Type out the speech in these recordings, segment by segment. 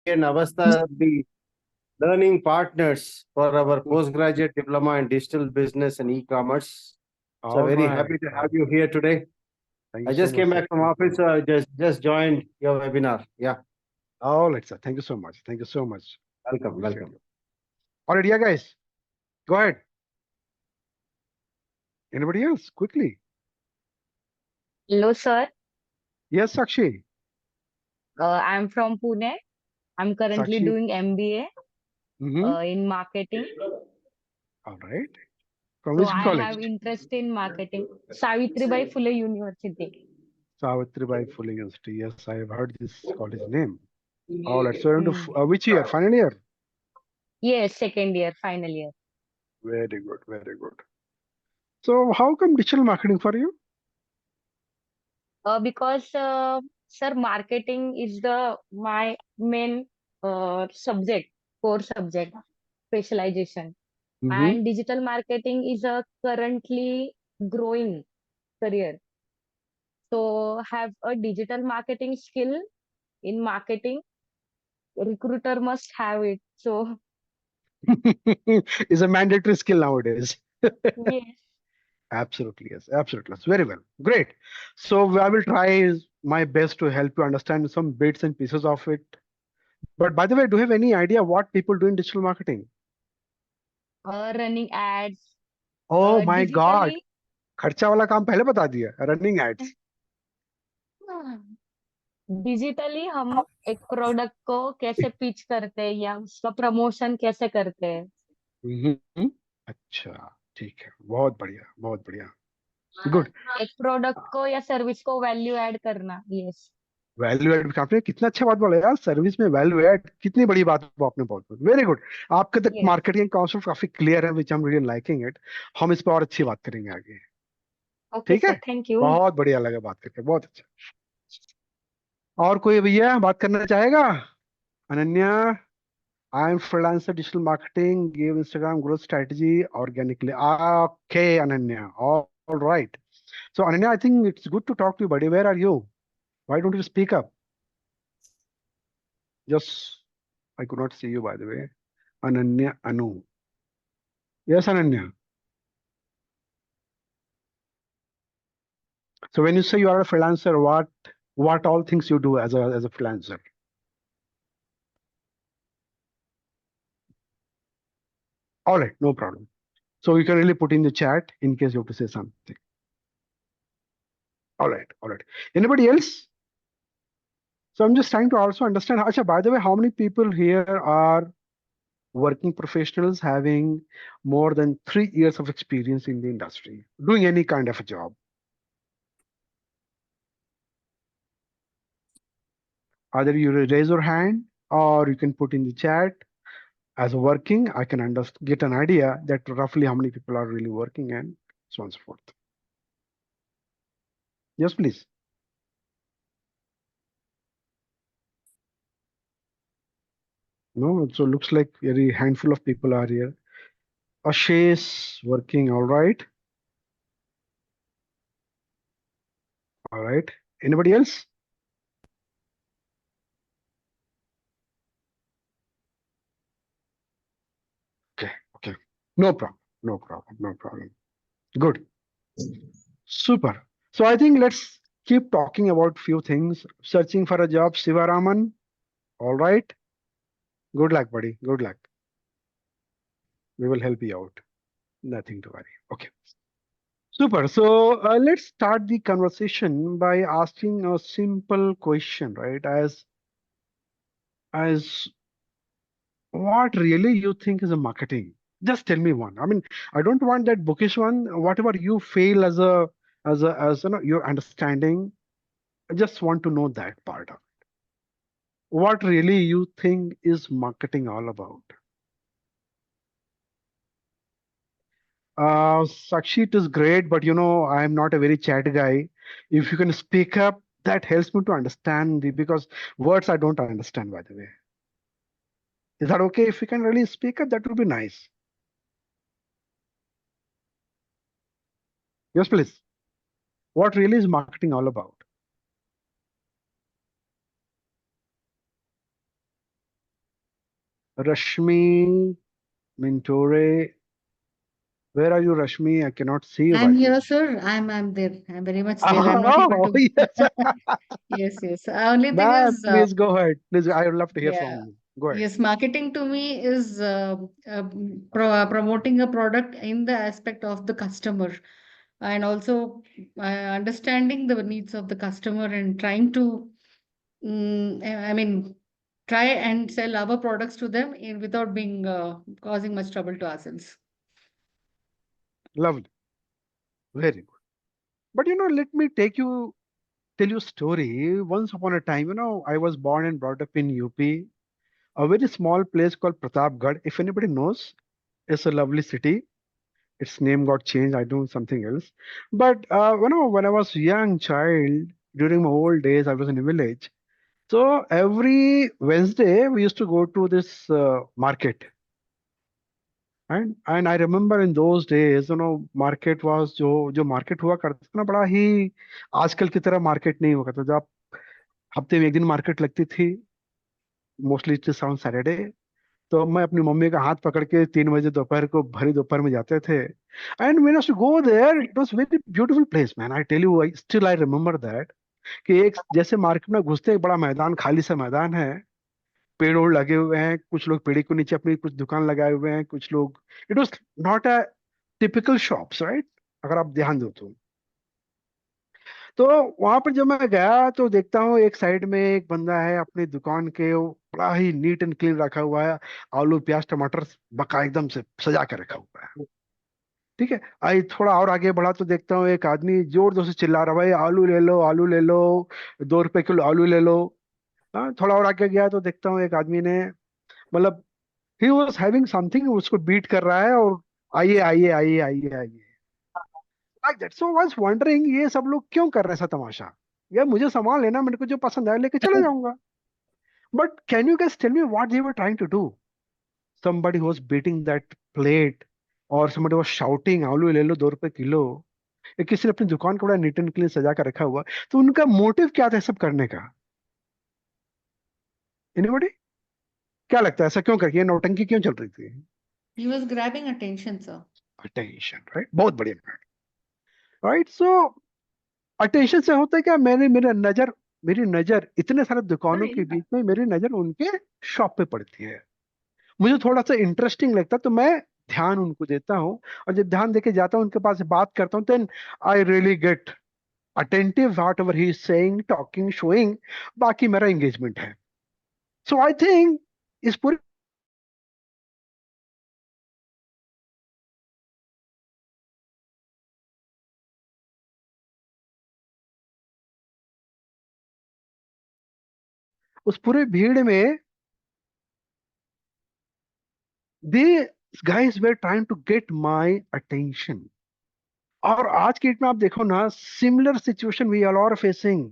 and Avasta be learning partners for our postgraduate diploma in digital business and e-commerce. So All very right. happy to have you here today. Thank I you so just much, came sir. back from Thank you. office, so I just joined your webinar. Yeah, All right, sir. Thank you so much. Thank you so much. welcome, Appreciate welcome. you. All right, yeah, guys. Go ahead. Anybody else? Quickly. Hello, sir. Yes, Sakshi. I'm from Pune. I'm currently Sakshi. doing MBA Mm-hmm. in marketing. All right. From So which I have college? interest in marketing. Savitribai Phule University. Savitribai Phule University. Yes, I have heard this college name. All right. So you're into Hmm. which year? Final year? Yes, second year, final year. Very good. Very good. So how come digital marketing for you? Because sir, marketing is the my main subject, core subject, specialization, Mm-hmm. and digital marketing is a currently growing career. So have a digital marketing skill in marketing. Recruiter must have it. So Is a mandatory skill nowadays. yes, Absolutely, yes, absolutely. Yes. Very well. Great. So I will try my best to help you understand some bits and pieces of it. But by the way, do you have any idea what people do in digital marketing? running ads, Oh my God. digitally. खर्चा वाला काम पहले बता दिया. Running ads. Digitally हम एक product को कैसे पिच करते हैं या उसका प्रमोशन कैसे करते हैं। हम्म, अच्छा, ठीक है. बहुत बढ़िया, बहुत बढ़िया. गुड. एक प्रोडक्ट को या सर्विस को वैल्यू ऐड करना। यस। वैल्यू एड आपने कितना अच्छा बात बोला यार. सर्विस में वैल्यू एड कितनी बड़ी बात आपने बहुत. Very good. आपके तक यस। मार्केटिंग कॉन्सेप्ट काफी क्लियर है, which I am really liking it. हम इस पर और अच्छी बात करेंगे आगे. ओके ठीक है. Sir, thank you. बहुत बढ़िया लगा बात करके. बहुत अच्छा. और कोई भैया बात करना चाहेगा? Ananya. I am freelancer digital marketing, give Instagram growth strategy organically. Okay Ananya. All right. So Ananya, I think it's good to talk to you, buddy. Where are you? Why don't you speak up? Just, I could not see you, by the way. Ananya Anu. Yes, Ananya. So when you say you are a freelancer, what all things you do as a freelancer? All right, no problem. So you can really put in the chat in case you have to say something. All right, all right. Anybody else? So I'm just trying to also understand. Acha, by the way, how many people here are working professionals having more than 3 years of experience in the industry, doing any kind of a job? Either you raise your hand or you can put in the chat as working. I can get an idea that roughly how many people are really working and so on and so forth. Yes, please. No, so looks like very handful of people are here. Ashish working, all right. All right. Anybody else? Okay, okay. No problem, no problem, no problem. Good. Super. So I think let's keep talking about few things. Searching for a job, Sivaraman. All right. Good luck, buddy. Good luck. We will help you out. Nothing to worry. Okay. Super. So let's start the conversation by asking a simple question, right? As what really you think is a marketing? Just tell me one. I mean, I don't want that bookish one. Whatever you feel as you know your understanding. I just want to know that part of it. What really you think is marketing all about? Sakshi, it is great, but I'm not a very chat guy. If you can speak up, that helps me to understand because words I don't understand, by the way. Is that okay? If you can really speak up, that would be nice. Yes, please. What really is marketing all about? Rashmi Mintore. Where are you, Rashmi? I cannot see you, by I'm the way. here, sir. I'm there. I'm very much there. I'm not able Oh, to. yes. Yes, yes. Only thing Ma'am, is, please go ahead. Please, I would love to hear from yeah, you. Go ahead. yes, marketing to me is promoting a product in the aspect of the customer, and also understanding the needs of the customer and trying to, I mean, try and sell our products to them without being causing much trouble to ourselves. Lovely. Very good. But let me tell you a story. Once upon a time, I was born and brought up in UP, a very small place called Pratapgarh. If anybody knows, it's a lovely city. Its name got changed. I do something else. But when I was a young child, during my old days, I was in a village. So every Wednesday, we used to go to this market. And I remember in those days, market was जो market हुआ करता था ना, बड़ा ही आजकल की तरह market नहीं हुआ करता. जब हफ्ते में एक दिन market लगती थी, मोस्टली इट ऑन सैटरडे, तो मैं अपनी मम्मी का हाथ पकड़ के 3 बजे दोपहर को, भरी दोपहर में जाते थे. And when I go there, it was very beautiful place, man. I tell you, I still I remember that, कि एक जैसे मार्केट में घुसते एक बड़ा मैदान, खाली सा मैदान है, पेड़ ओड़ लगे हुए हैं, कुछ लोग पेड़ के नीचे अपनी कुछ दुकान लगाए हुए हैं, कुछ लोग. It was not a typical shops, right, अगर आप ध्यान दो तो वहां पर जब मैं गया तो देखता हूँ एक साइड में एक बंदा है अपनी दुकान के, वो बड़ा ही नीट एंड क्लीन रखा हुआ है. आलू प्याज टमाटर बका एकदम से सजा कर रखा हुआ है. ठीक है. आई थोड़ा और आगे बढ़ा तो देखता हूँ एक आदमी जोर जोर से चिल्ला रहा, भाई आलू ले लो, आलू ले लो, 2 रुपए किलो आलू ले लो. हाँ, थोड़ा और आगे गया तो देखता हूँ एक आदमी ने, मतलब ही वॉज हैविंग समथिंग, उसको बीट कर रहा है, और आइए आइए आइए आइए आइए, like that. So was wondering, ये सब लोग क्यों कर रहे हैं ऐसा तमाशा? यार मुझे सामान लेना, मेरे को जो पसंद आया लेके चले जाऊंगा. But can you guys tell me what they were trying to do? Somebody was beating that plate, और somebody was shouting आलू ले लो 2 रुपए किलो. या किसी ने अपनी दुकान को बड़ा नीट एंड क्लीन सजा कर रखा हुआ. तो उनका मोटिव क्या था सब करने का? एनीबॉडी, क्या लगता है ऐसा क्यों करके, ये नौटंकी क्यों चल रही थी? He was grabbing attention, sir. Attention, right. बहुत बढ़िया, राइट. सो अटेंशन से होता है क्या, मेरी नजर इतने सारे दुकानों के बीच में, मेरी नजर उनके शॉप पे पड़ती है. मुझे थोड़ा सा इंटरेस्टिंग लगता है तो मैं ध्यान उनको देता हूँ, और जब ध्यान देके जाता हूँ, उनके पास बात करता हूँ, then I really get attentive whatever he is saying, talking, showing. बाकी मेरा एंगेजमेंट है. सो आई थिंक इस पूरे उस पूरे भीड़ में दे guys were trying to get my attention. और आज की डेट में आप देखो ना, similar situation we all are facing.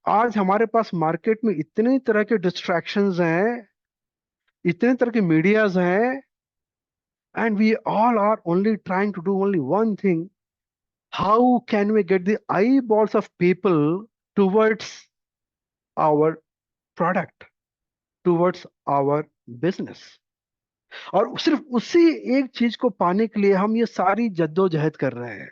आज हमारे पास मार्केट में इतने तरह के डिस्ट्रैक्शंस हैं, इतने तरह के मीडियाज हैं, and we all are only trying to do only one thing, how can we get the eyeballs of people towards our product, towards our business. और सिर्फ उसी एक चीज को पाने के लिए हम ये सारी जद्दोजहद कर रहे हैं.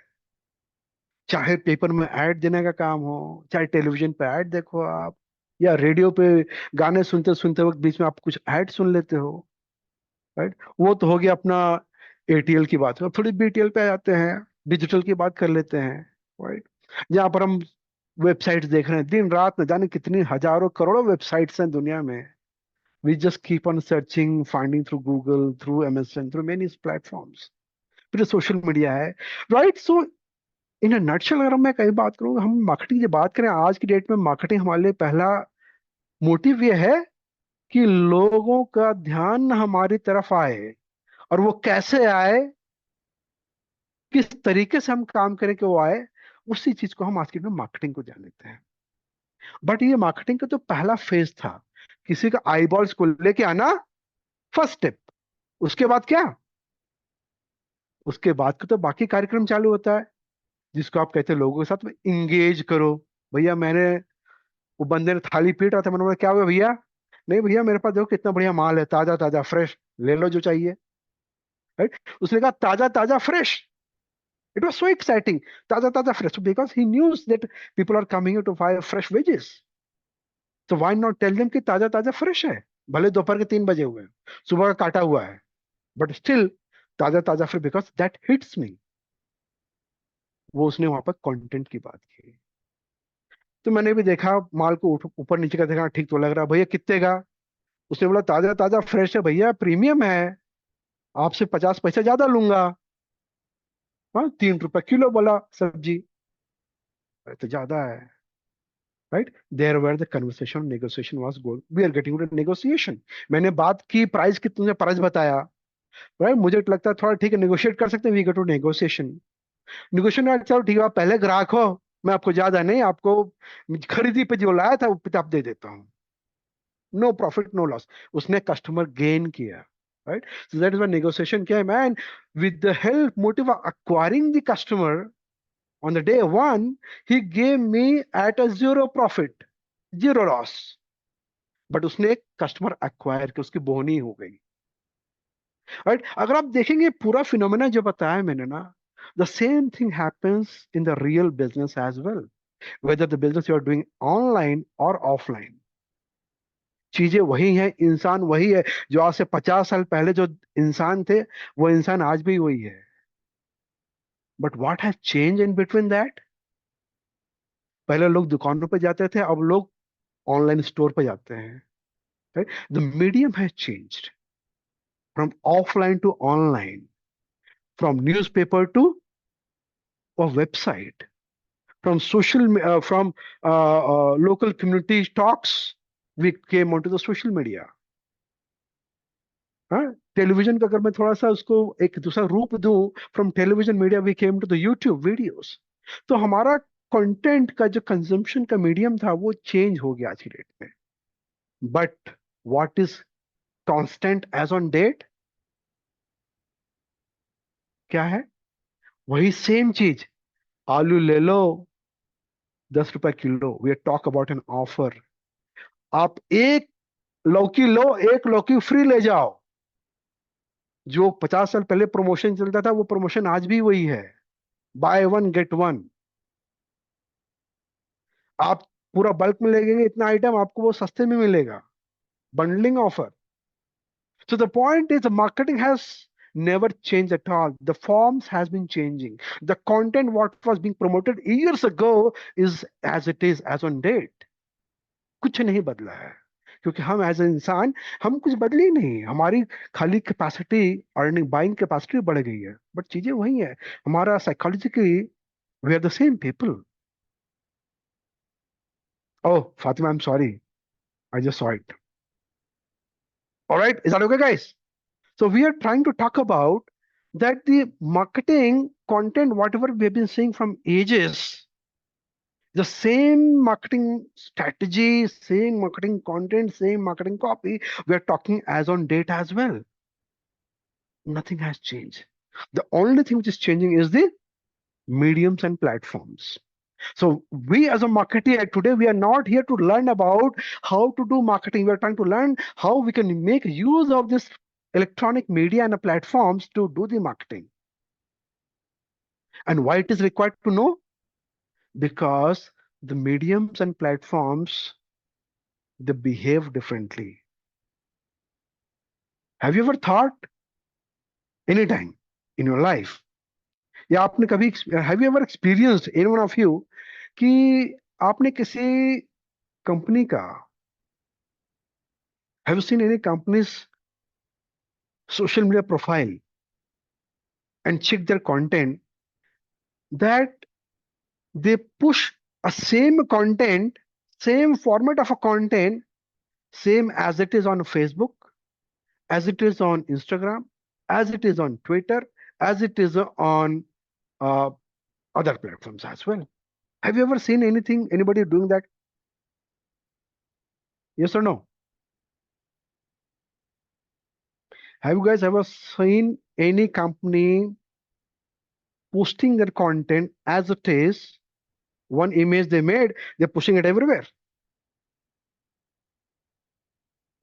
चाहे पेपर में ऐड देने का काम हो, चाहे टेलीविजन पे ऐड देखो आप, या रेडियो पे गाने सुनते सुनते वक्त बीच में आप कुछ ऐड सुन लेते हो, राइट. वो तो हो गया अपना एटीएल की बात. अब थोड़ी बीटीएल पे आ जाते हैं, डिजिटल की बात कर लेते हैं, राइट. जहाँ पर हम वेबसाइट्स देख रहे हैं, दिन रात न जाने कितनी हजारों करोड़ों वेबसाइट्स हैं दुनिया में. We just keep on searching, finding through Google, through MSN, through many platforms. फिर सोशल मीडिया है, राइट. सो इन नटशल अगर मैं कहीं बात करूँ, हम मार्केटिंग की बात करें, आज की डेट में मार्केटिंग हमारे लिए पहला मोटिव ये है कि लोगों का ध्यान हमारी तरफ आए. और वो कैसे आए, किस तरीके से हम काम करें कि वो आए, उसी चीज को हम आज की डेट में मार्केटिंग को जान लेते हैं. बट ये मार्केटिंग का तो पहला फेज था, किसी का आई बॉल्स को लेके आना, फर्स्ट स्टेप. उसके बाद क्या, उसके बाद का तो बाकी कार्यक्रम चालू होता है, जिसको आप कहते हैं लोगों के साथ में इंगेज करो. भैया मैंने, वो बंदे ने थाली पीट रहा था, मैंने बोला क्या हुआ भैया, नहीं भैया मेरे पास देखो कितना बढ़िया माल है, ताजा ताजा फ्रेश, ले लो जो चाहिए, राइट। उसने कहा ताजा ताजा fresh, it was so exciting, ताजा ताजा fresh, because he news that people are coming to buy fresh veges, तो व्हाई नॉट टेल देम कि ताजा ताजा फ्रेश है, भले दोपहर के 3 बजे हुए हैं, सुबह का काटा हुआ है, बट स्टिल ताजा ताजा fresh, because that hits me. वो उसने वहां पर कंटेंट की बात की। तो मैंने भी देखा माल को, ऊपर नीचे का देखा, ठीक तो लग रहा, भैया कितने का? उसने बोला ताजा ताजा फ्रेश है भैया, प्रीमियम है, आपसे 50 पैसे ज्यादा लूंगा। हाँ, 3 रुपए किलो बोला सब्जी, तो ज्यादा है, right. There were the conversation negotiation was going, we are getting to negotiation. मैंने बात की प्राइस की, तुमने प्राइस बताया, राइट। मुझे लगता है थोड़ा ठीक है, नेगोशिएट कर सकते हैं, we get to negotiation. Negotiation, चलो ठीक है, आप पहले ग्राहक हो, मैं आपको ज्यादा नहीं, आपको खरीदी पे जो लाया था वो पे आप दे देता हूँ, नो प्रॉफिट नो लॉस। उसने कस्टमर गेन किया, right. So that is why negotiation क्या है man, with the help motive of acquiring the customer on the day one, he gave me at a zero profit, zero loss, but उसने एक customer acquire की, उसकी बोनी हो गई, right. अगर आप देखेंगे पूरा फिनोमेना जो बताया मैंने ना, the same thing happens in the real business as well, whether the business you are doing online और ऑफलाइन, चीजें वही हैं, इंसान वही है, जो आज से 50 साल पहले जो इंसान थे, वो इंसान आज भी वही है, but what has change in between that? पहले लोग दुकानों पे जाते थे, अब लोग ऑनलाइन स्टोर पे जाते हैं, right? The medium has changed from offline to online, from newspaper to a website, from local community talks, we came onto the social media. हाँ, टेलीविजन का अगर मैं थोड़ा सा उसको एक दूसरा रूप दूं, from television media we came to the YouTube videos. तो हमारा कंटेंट का जो कंजम्पशन का मीडियम था वो चेंज हो गया आज की डेट में, but what is constant as on date? क्या है? वही सेम चीज, आलू ले लो 10 रुपए kilo, we talk about an offer, आप एक लौकी लो, एक लौकी फ्री ले जाओ। जो 50 साल पहले प्रमोशन चलता था वो प्रमोशन आज भी वही है, बाय वन गेट वन। आप पूरा बल्क में लेंगे इतना आइटम, आपको वो सस्ते में मिलेगा, bundling offer. So the point is, the marketing has never changed at all. The forms has been changing. The content what was being promoted years ago is as it is as on date. कुछ नहीं बदला है, क्योंकि हम as a इंसान, हम कुछ बदले ही नहीं, हमारी खाली कैपेसिटी, अर्निंग बाइंग कैपेसिटी बढ़ गई है, बट चीजें वही है, हमारा psychologically we are the same people. Oh Fatima, I am sorry, I just saw it. Alright, is that okay guys? So we are trying to talk about that the marketing content, whatever we have been seeing from ages, the same marketing strategy, same marketing content, same marketing copy, we are talking as on date as well. Nothing has changed. The only thing which is changing is the mediums and platforms. So we as a marketer today, we are not here to learn about how to do marketing. We are trying to learn how we can make use of this electronic media and platforms to do the marketing. And why it is required to know? Because the mediums and platforms, they behave differently. Have you ever thought anytime in your life, या आपने कभी, have you ever experienced, any one of you, कि आपने किसी company का, have you seen any company's social media profile and check their content, that they push a same content, same format of a content, same as it is on Facebook, as it is on Instagram, as it is on Twitter, as it is on uh, other platforms as well? Have you ever seen anybody doing that? Yes or no? Have you guys ever seen any company posting their content as it is? One image they made, they're pushing it everywhere.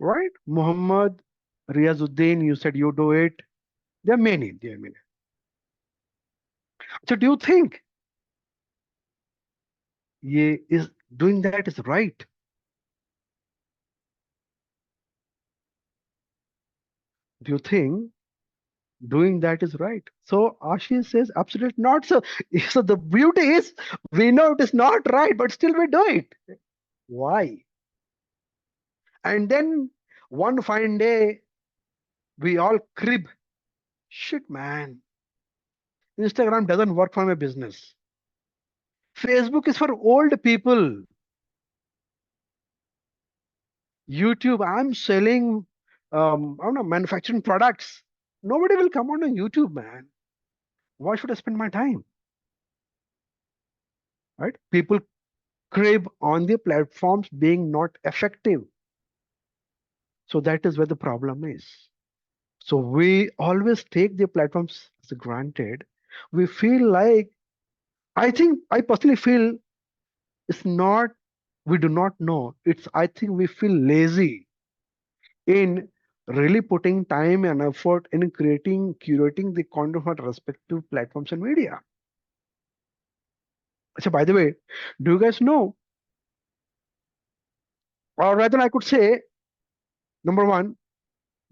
right? Muhammad, Riazuddin, you said you do it. There are many. There are many. So do you think is doing that is right? Do you think doing that is right? So Ashish says absolutely not. So, so the beauty is we know it is not right, but still we do it. Why? And then one fine day we all crib. Shit, man. Instagram doesn't work for my business. Facebook is for old people. YouTube, I'm selling, I don't know, manufacturing products. Nobody will come on YouTube, man. Why should I spend my time? Right? People crib on the platforms being not effective. So that is where the problem is. So we always take the platforms as granted. We feel like, I personally feel it's not, we do not know. I think we feel lazy in really putting time and effort in curating the content for respective platforms and media. So by the way, do you guys know, or rather I could say, number one,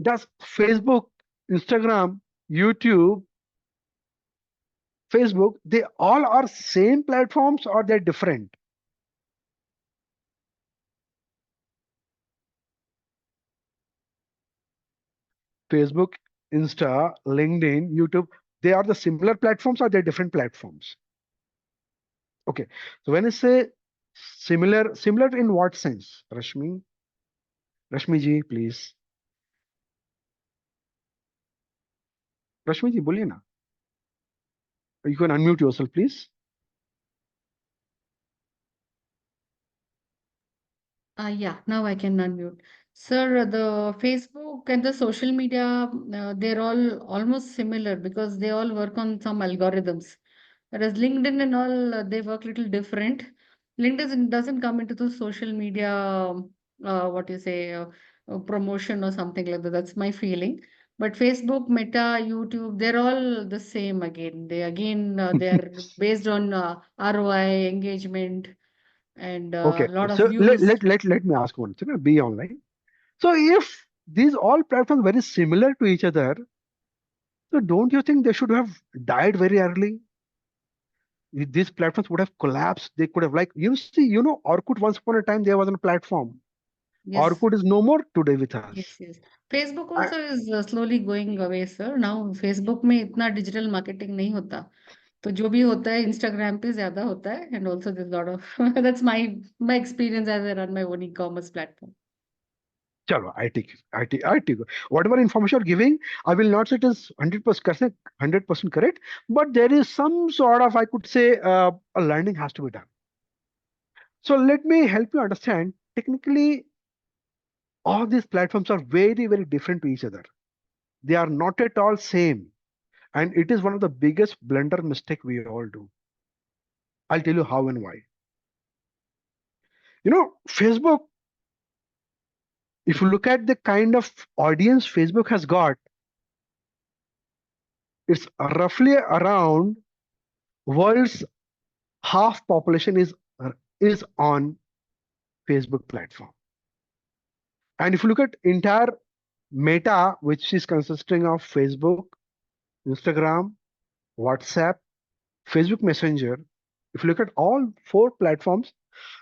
does Facebook, Instagram, YouTube, Facebook, they all are same platforms or they're different? Facebook, Insta, LinkedIn, YouTube, they are the similar platforms or they're different platforms? Okay. So when I say similar in what sense? Rashmi ji, please. Rashmi ji, बोलिए ना. You can unmute yourself, please. Yeah, now I can unmute. Sir, the Facebook and the social media, they're all almost similar because they all work on some algorithms. Whereas LinkedIn and all, they work little different. LinkedIn doesn't come into the social media, what you say, promotion or something like that. That's my feeling. But Facebook, Meta, YouTube, they're all the same again. They're based on ROI, engagement, and a Okay. lot of So let, views. let, let, let me ask one thing. Be online. So if these all platforms very similar to each other, so don't you think they should have died very early? These platforms would have collapsed. They could have Orkut once upon a time there was a platform. Yes, Orkut is no more today with us. yes. Facebook I, also is slowly going away, sir. Now Facebook में इतना digital marketing नहीं होता. तो जो भी होता है Instagram पे ज्यादा होता है, and also there's a lot of that's my experience as I run my own e-commerce platform. chalo, I take. Whatever information you're giving, I will not say it is 100% correct, 100% correct, but there is some sort of, I could say, a learning has to be done. So let me help you understand. Technically, all these platforms are very, very different to each other. They are not at all same. And it is one of the biggest blunder mistake we all do. I'll tell you how and why. Facebook, if you look at the kind of audience Facebook has got, it's roughly around world's half population is on Facebook platform. And if you look at entire Meta, which is consisting of Facebook, Instagram, WhatsApp, Facebook Messenger, if you look at all four platforms,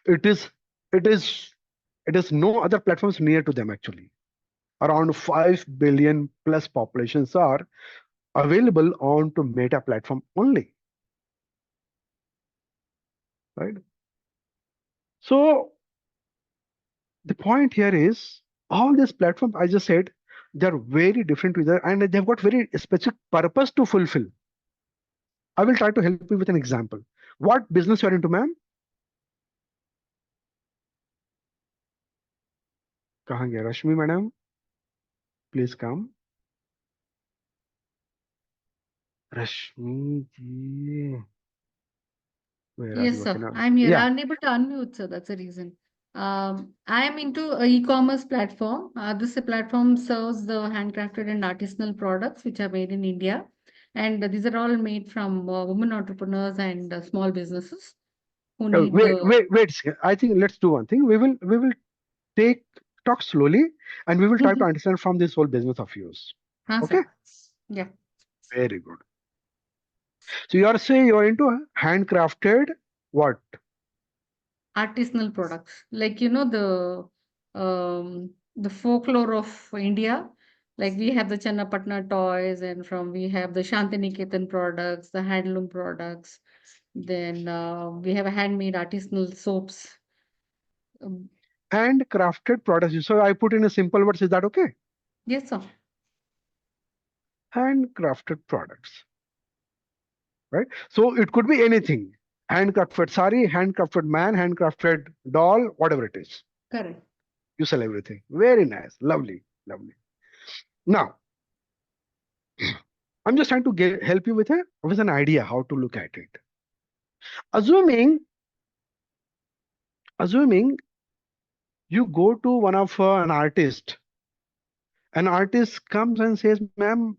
it is it is it is no other platforms near to them actually. Around 5 billion plus populations are available onto Meta platform only, right? So the point here is all these platforms I just said, they're very different to each other and they've got very specific purpose to fulfill. I will try to help you with an example. What business you're into, ma'am? Kahan gaya? Rashmi madam, please come. Rashmi ji, where are Yes, you? sir. Okay, now. I'm here. Yeah, Unable to unmute, sir. That's the reason. I am into a e-commerce platform. This platform serves the handcrafted and artisanal products which are made in India. And these are all made from women entrepreneurs and small businesses who need Wait, the. wait a second. I think let's do one thing. We will take talk slowly, and we will try to understand from this whole business of yours. Okay, Sir. Yeah. very good. So you are saying you are into handcrafted what? Artisanal products, like the folklore of India. Like we have the Channapatna toys, and from we have the Shantiniketan products, the handloom products. Then we have a handmade artisanal soaps. Um, Handcrafted products. So I put in a simple words. Is that okay? yes, sir. Handcrafted products, right? So it could be anything. Handcrafted sari, handcrafted man, handcrafted doll, whatever it is. Correct. You sell everything. Very nice. Lovely. Lovely. Now, I'm just trying to help you with an idea how to look at it. Assuming you go to one of an artist comes and says, ma'am,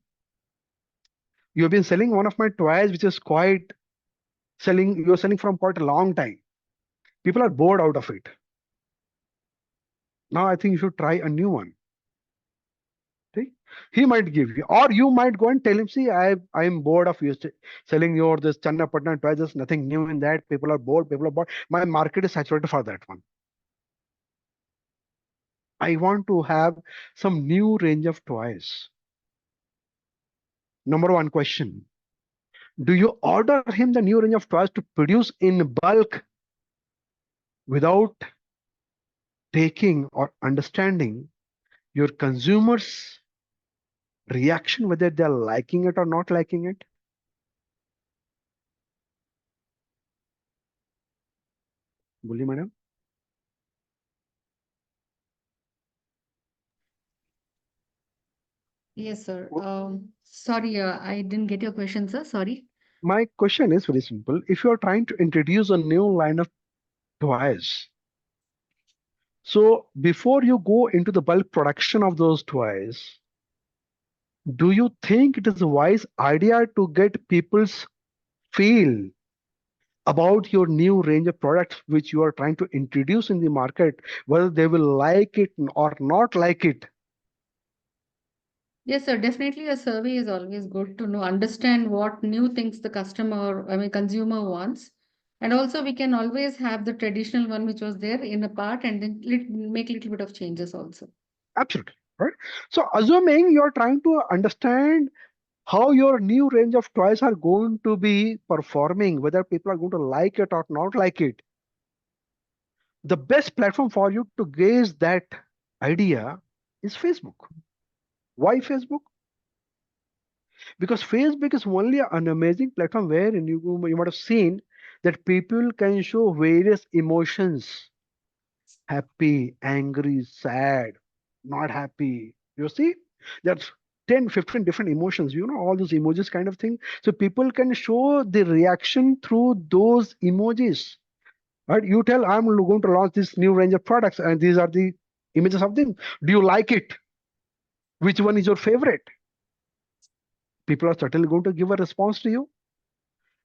you have been selling one of my toys which is quite you're selling from quite a long time. People are bored out of it. Now I think you should try a new one. Okay? He might give you, or you might go and tell him, see, I'm bored of you selling your this Channapatna toys. There's nothing new in that. People are bored. My market is saturated for that one. I want to have some new range of toys. Number one question. Do you order him the new range of toys to produce in bulk without taking or understanding your consumers' reaction, whether they're liking it or not liking it? Bully madam? Yes, sir. Sorry, I didn't get your question, sir. Sorry. My question is very simple. If you're trying to introduce a new line of toys, so before you go into the bulk production of those toys, do you think it is a wise idea to get people's feel about your new range of products which you are trying to introduce in the market, whether they will like it or not like it? Yes, sir. Definitely, a survey is always good to know, understand what new things the customer, I mean, consumer wants. And also, we can always have the traditional one which was there in a part and then make little bit of changes also. Absolutely, right? So assuming you're trying to understand how your new range of toys are going to be performing, whether people are going to like it or not like it, the best platform for you to gauge that idea is Facebook. Why Facebook? Because Facebook is only an amazing platform where you might have seen that people can show various emotions: happy, angry, sad, not happy. You see, there's 10, 15 different emotions, all those emojis kind of thing. So people can show the reaction through those emojis. Right? You tell, I'm going to launch this new range of products, and these are the images of them. Do you like it? Which one is your favorite? People are certainly going to give a response to you.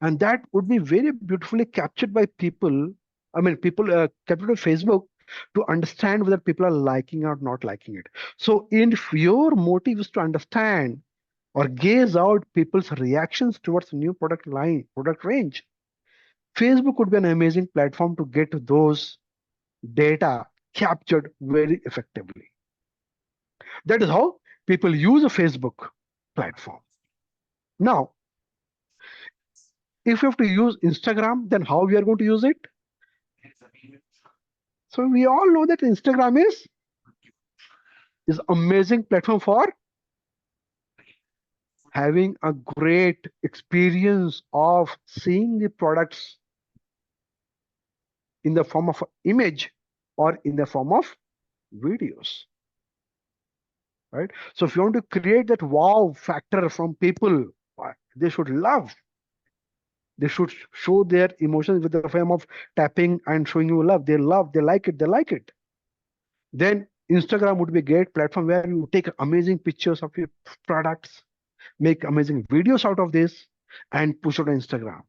And that would be very beautifully captured by people. I mean, people captured on Facebook to understand whether people are liking or not liking it. So if your motive is to understand or gaze out people's reactions towards the new product range, Facebook would be an amazing platform to get those data captured very effectively. That is how people use a Facebook platform. Now, if you have to use Instagram, then how we are going to use it? So we all know that Instagram is amazing platform for having a great experience of seeing the products in the form of image or in the form of videos. Right? So if you want to create that wow factor from people, they should love They should show their emotions with the form of tapping and showing you love. They like it, they like it. Then Instagram would be a great platform where you take amazing pictures of your products, make amazing videos out of this, and push it on Instagram.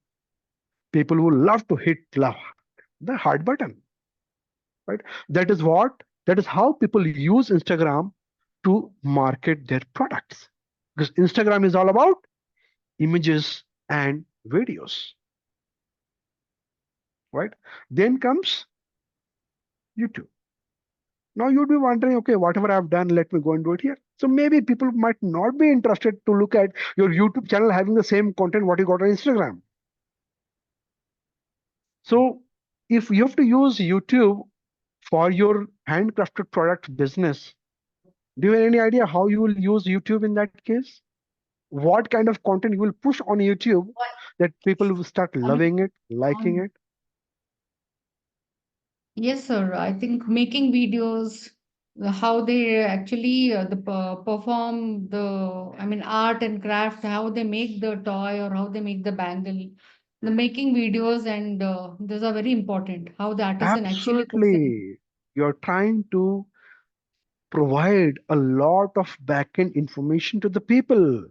People will love to hit love, the heart button, right? That is how people use Instagram to market their products. Because Instagram is all about images and videos, right? Then comes YouTube. Now you'd be wondering, okay, whatever I've done, let me go and do it here. So maybe people might not be interested to look at your YouTube channel having the same content what you got on Instagram. So if you have to use YouTube for your handcrafted product business, do you have any idea how you will use YouTube in that case? What kind of content you will push on YouTube that people will start loving it, liking it? Yes, sir. I think making videos, how they actually perform the, I mean, art and craft, how they make the toy or how they make the bangle, the making videos, and those are very important. How the artisan actually puts in. Absolutely. You're trying to provide a lot of backend information to the people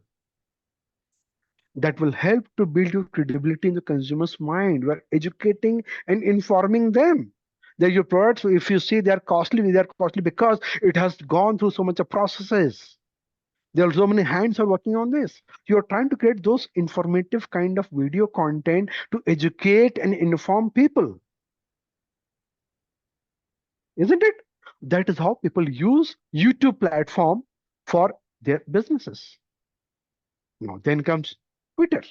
that will help to build your credibility in the consumer's mind. We're educating and informing them that your products, if you see they're costly because it has gone through so much of processes. There are so many hands are working on this. You're trying to create those informative kind of video content to educate and inform people. Isn't it? That is how people use YouTube platform for their businesses. Now then comes Twitter.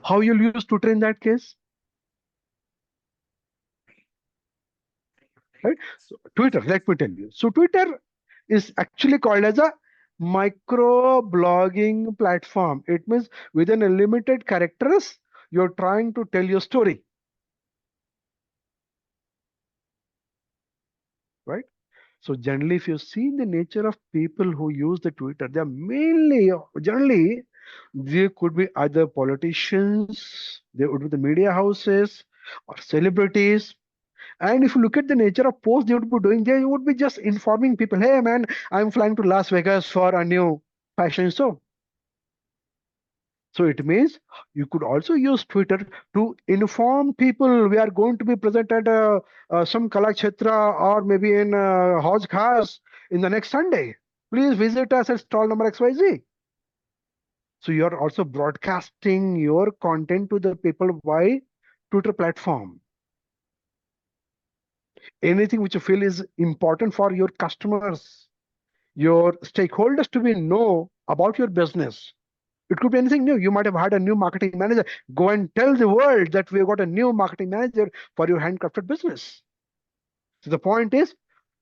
How you'll use Twitter in that case? Right? So Twitter, let me tell you. So Twitter is actually called as a micro blogging platform. It means within a limited characters, you're trying to tell your story. Right? So generally, if you see the nature of people who use the Twitter, they're generally, they could be either politicians, they would be the media houses, or celebrities. And if you look at the nature of posts they would be doing, they would be just informing people, hey man, I'm flying to Las Vegas for a new fashion show. So it means you could also use Twitter to inform people we are going to be present at some Kalakshetra or maybe in Hajj Khas in the next Sunday. Please visit us at stall number XYZ. So you're also broadcasting your content to the people by Twitter platform. Anything which you feel is important for your customers, your stakeholders to be know about your business. It could be anything new. You might have had a new marketing manager. Go and tell the world that we've got a new marketing manager for your handcrafted business. So the point is,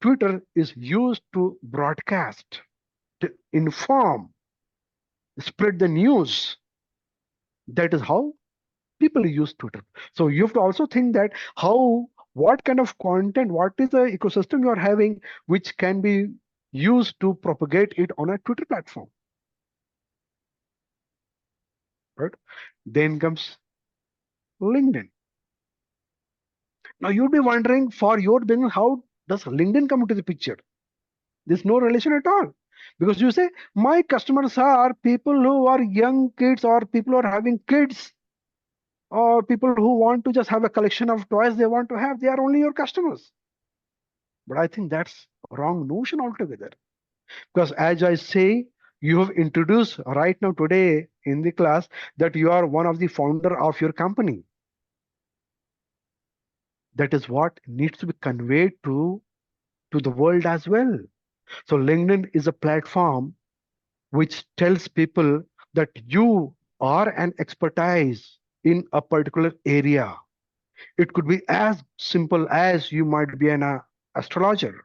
Twitter is used to broadcast, to inform, spread the news. That is how people use Twitter. So you have to also think that what kind of content, what is the ecosystem you are having, which can be used to propagate it on a Twitter platform. Right? Then comes LinkedIn. Now you'd be wondering, for your business, how does LinkedIn come into the picture? There's no relation at all. Because you say, my customers are people who are young kids or people who are having kids or people who want to just have a collection of toys they want to have. They are only your customers. But I think that's a wrong notion altogether. Because as I say, you have introduced right now today in the class that you are one of the founder of your company. That is what needs to be conveyed to the world as well. So LinkedIn is a platform which tells people that you are an expertise in a particular area. It could be as simple as you might be an astrologer,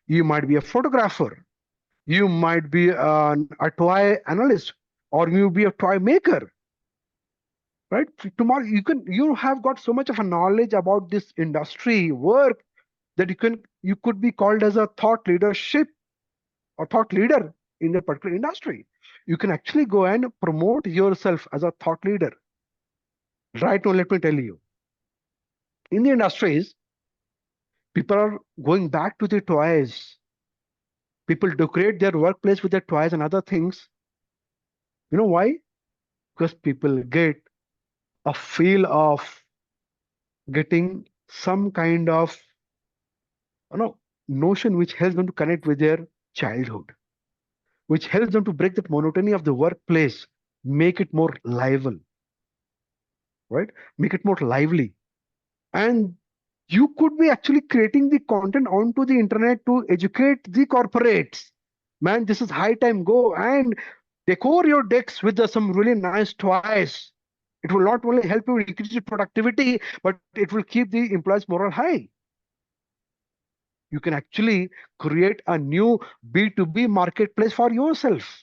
you might be a photographer, you might be a toy analyst, or you be a toy maker. Right? Tomorrow you have got so much of a knowledge about this industry work that you could be called as a thought leadership or thought leader in a particular industry. you can actually go and promote yourself as a thought leader. Right now, let me tell you, in the industries, people are going back to the toys. People decorate their workplace with their toys and other things. You know why? Because people get a feel of getting some kind of notion which helps them to connect with their childhood, which helps them to break that monotony of the workplace, make it more lively, right? Make it more lively. And you could be actually creating the content onto the internet to educate the corporates. Man, this is high time. Go and decor your decks with some really nice toys. It will not only help you increase your productivity, but it will keep the employees morale high. You can actually create a new B2B marketplace for yourself.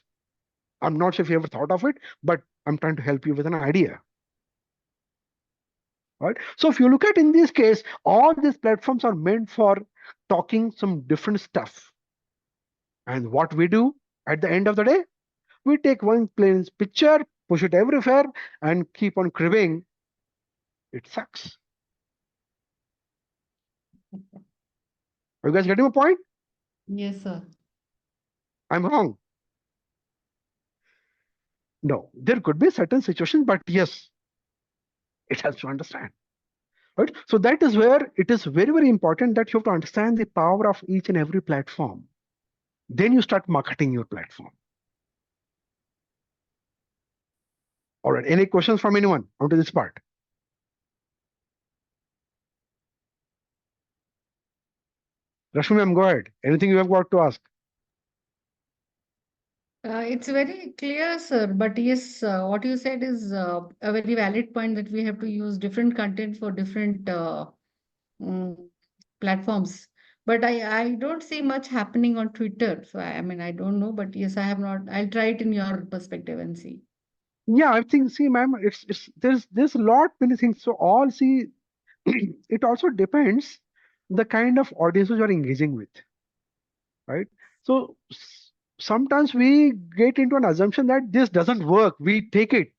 I'm not sure if you ever thought of it, but I'm trying to help you with an idea. Right? So if you look at in this case, all these platforms are meant for talking some different stuff. And what we do at the end of the day, we take one plain picture, push it everywhere, and keep on cribbing. It sucks. Are you guys getting my point? Yes, sir. I'm wrong. No, there could be certain situations, but yes, it helps to understand. Right? So that is where it is very, very important that you have to understand the power of each and every platform. Then you start marketing your platform. All right, any questions from anyone onto this part? Rashmi ma'am, go ahead. Anything you have got to ask? It's very clear, sir. But yes, what you said is a very valid point that we have to use different content for different mm, platforms. But I don't see much happening on Twitter. So I mean, I don't know. But yes, I have not. I'll try it in your perspective and see. Yeah, I think, see, ma'am, it's there's a lot many things. So all see, it also depends the kind of audiences you're engaging with, right? So sometimes we get into an assumption that this doesn't work. We take it,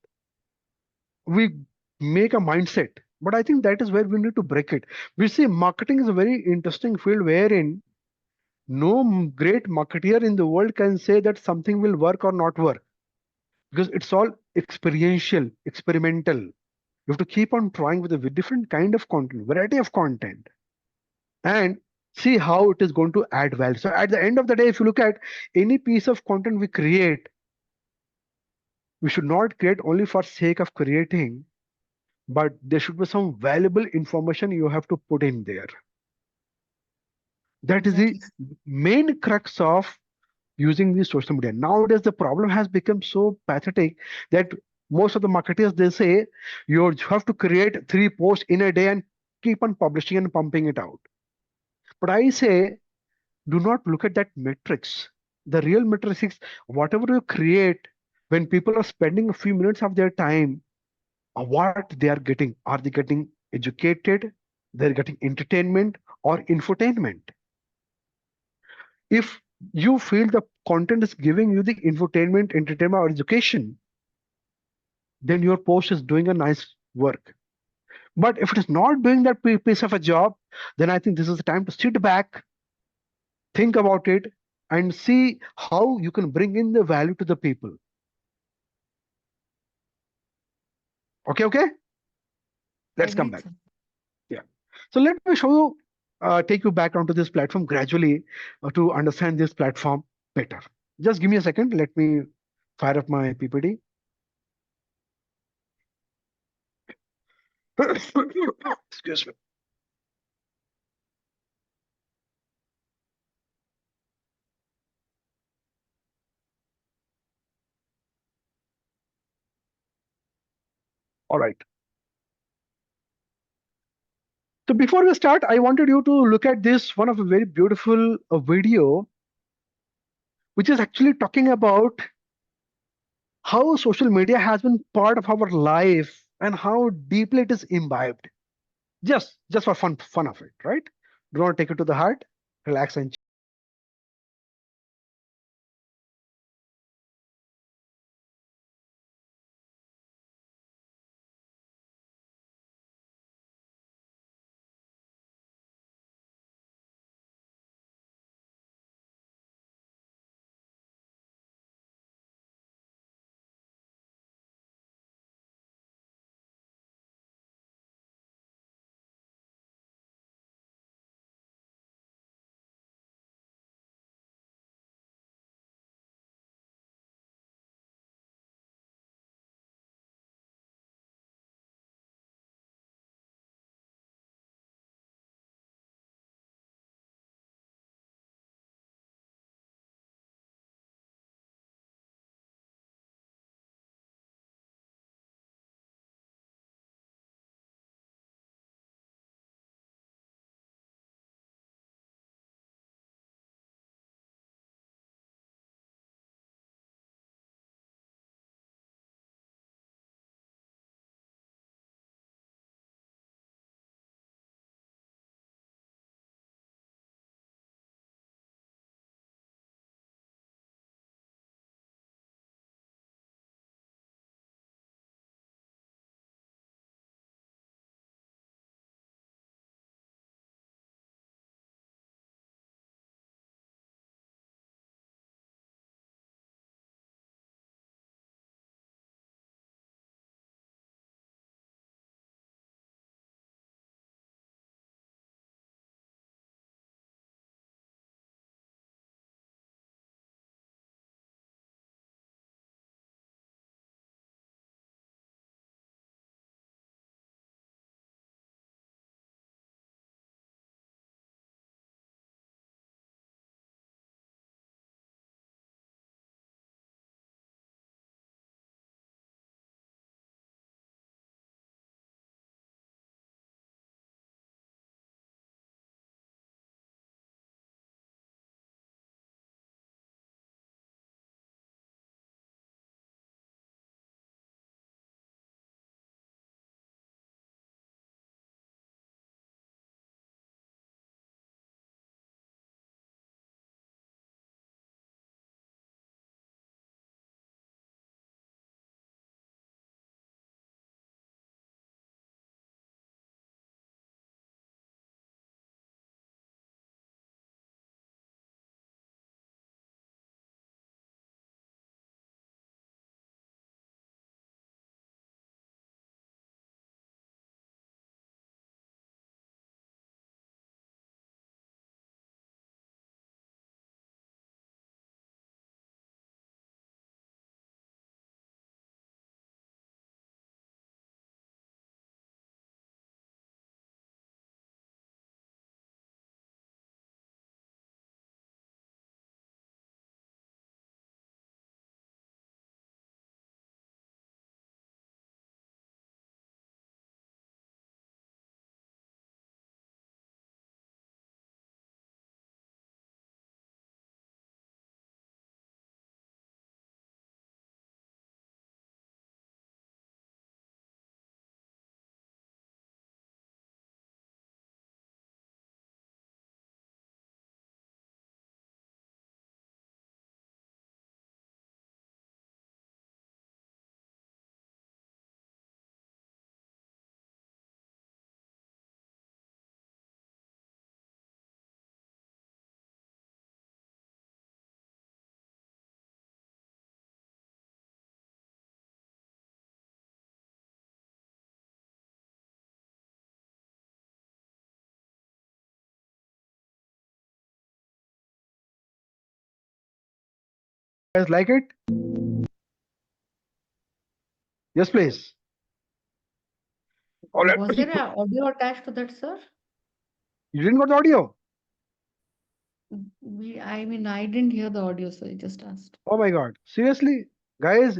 we make a mindset. But I think that is where we need to break it. We see marketing is a very interesting field wherein no great marketeer in the world can say that something will work or not work, because it's all experiential, experimental. You have to keep on trying with a different kind of content, variety of content, and see how it is going to add value. So at the end of the day, if you look at any piece of content we create, we should not create only for sake of creating, but there should be some valuable information you have to put in there. That is the Exactly. main crux of using the social media. Nowadays, the problem has become so pathetic that most of the marketers, they say you have to create 3 posts in a day and keep on publishing and pumping it out. But I say, do not look at that metrics. The real metrics is whatever you create, when people are spending a few minutes of their time, what they are getting. Are they getting educated? They're getting entertainment or infotainment. If you feel the content is giving you the infotainment, entertainment, or education, then your post is doing a nice work. But if it is not doing that piece of a job, then I think this is the time to sit back, think about it, and see how you can bring in the value to the people. Okay? Let's come Agreed, back. sir. Yeah. So let me show you, take you back onto this platform gradually to understand this platform better. Just give me a second. Let me fire up my PPT. Excuse me. All right. So before we start, I wanted you to look at this one of a very beautiful video, which is actually talking about how social media has been part of our life and how deeply it is imbibed. Just for fun of it, right? Do not take it to the heart. Relax and guys like it? Yes, please. All right. Was there an audio attached to that, sir? You didn't got the audio? I mean, I didn't hear the audio, so I just asked. Oh my God. Seriously? Guys,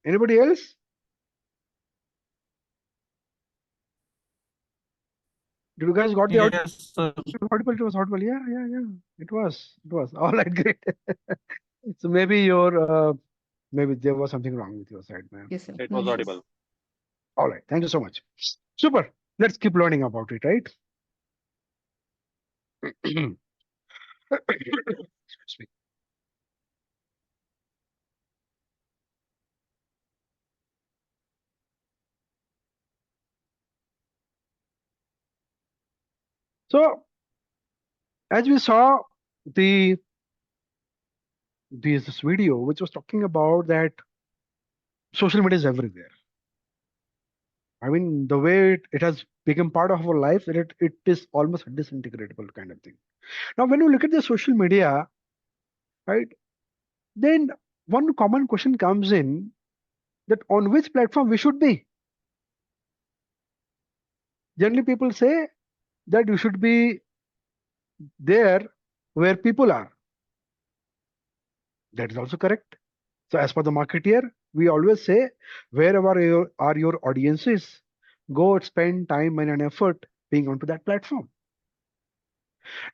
anybody else? Did you guys got the audio? Yes, sir. Audible, it was audible. Yeah. It was. All right, great. So maybe maybe there was something wrong with your side, man. Yes, sir. It No was issues. audible. All right. Thank you so much. Super. Let's keep learning about it, right? Excuse me. So as we saw this video, which was talking about that social media is everywhere. I mean, the way it has become part of our life, that it is almost a disintegratable kind of thing. Now, when you look at the social media, right, then one common question comes in that on which platform we should be. Generally, people say that you should be there where people are. That is also correct. So as per the marketeer, we always say wherever are your audiences, go spend time and an effort being onto that platform.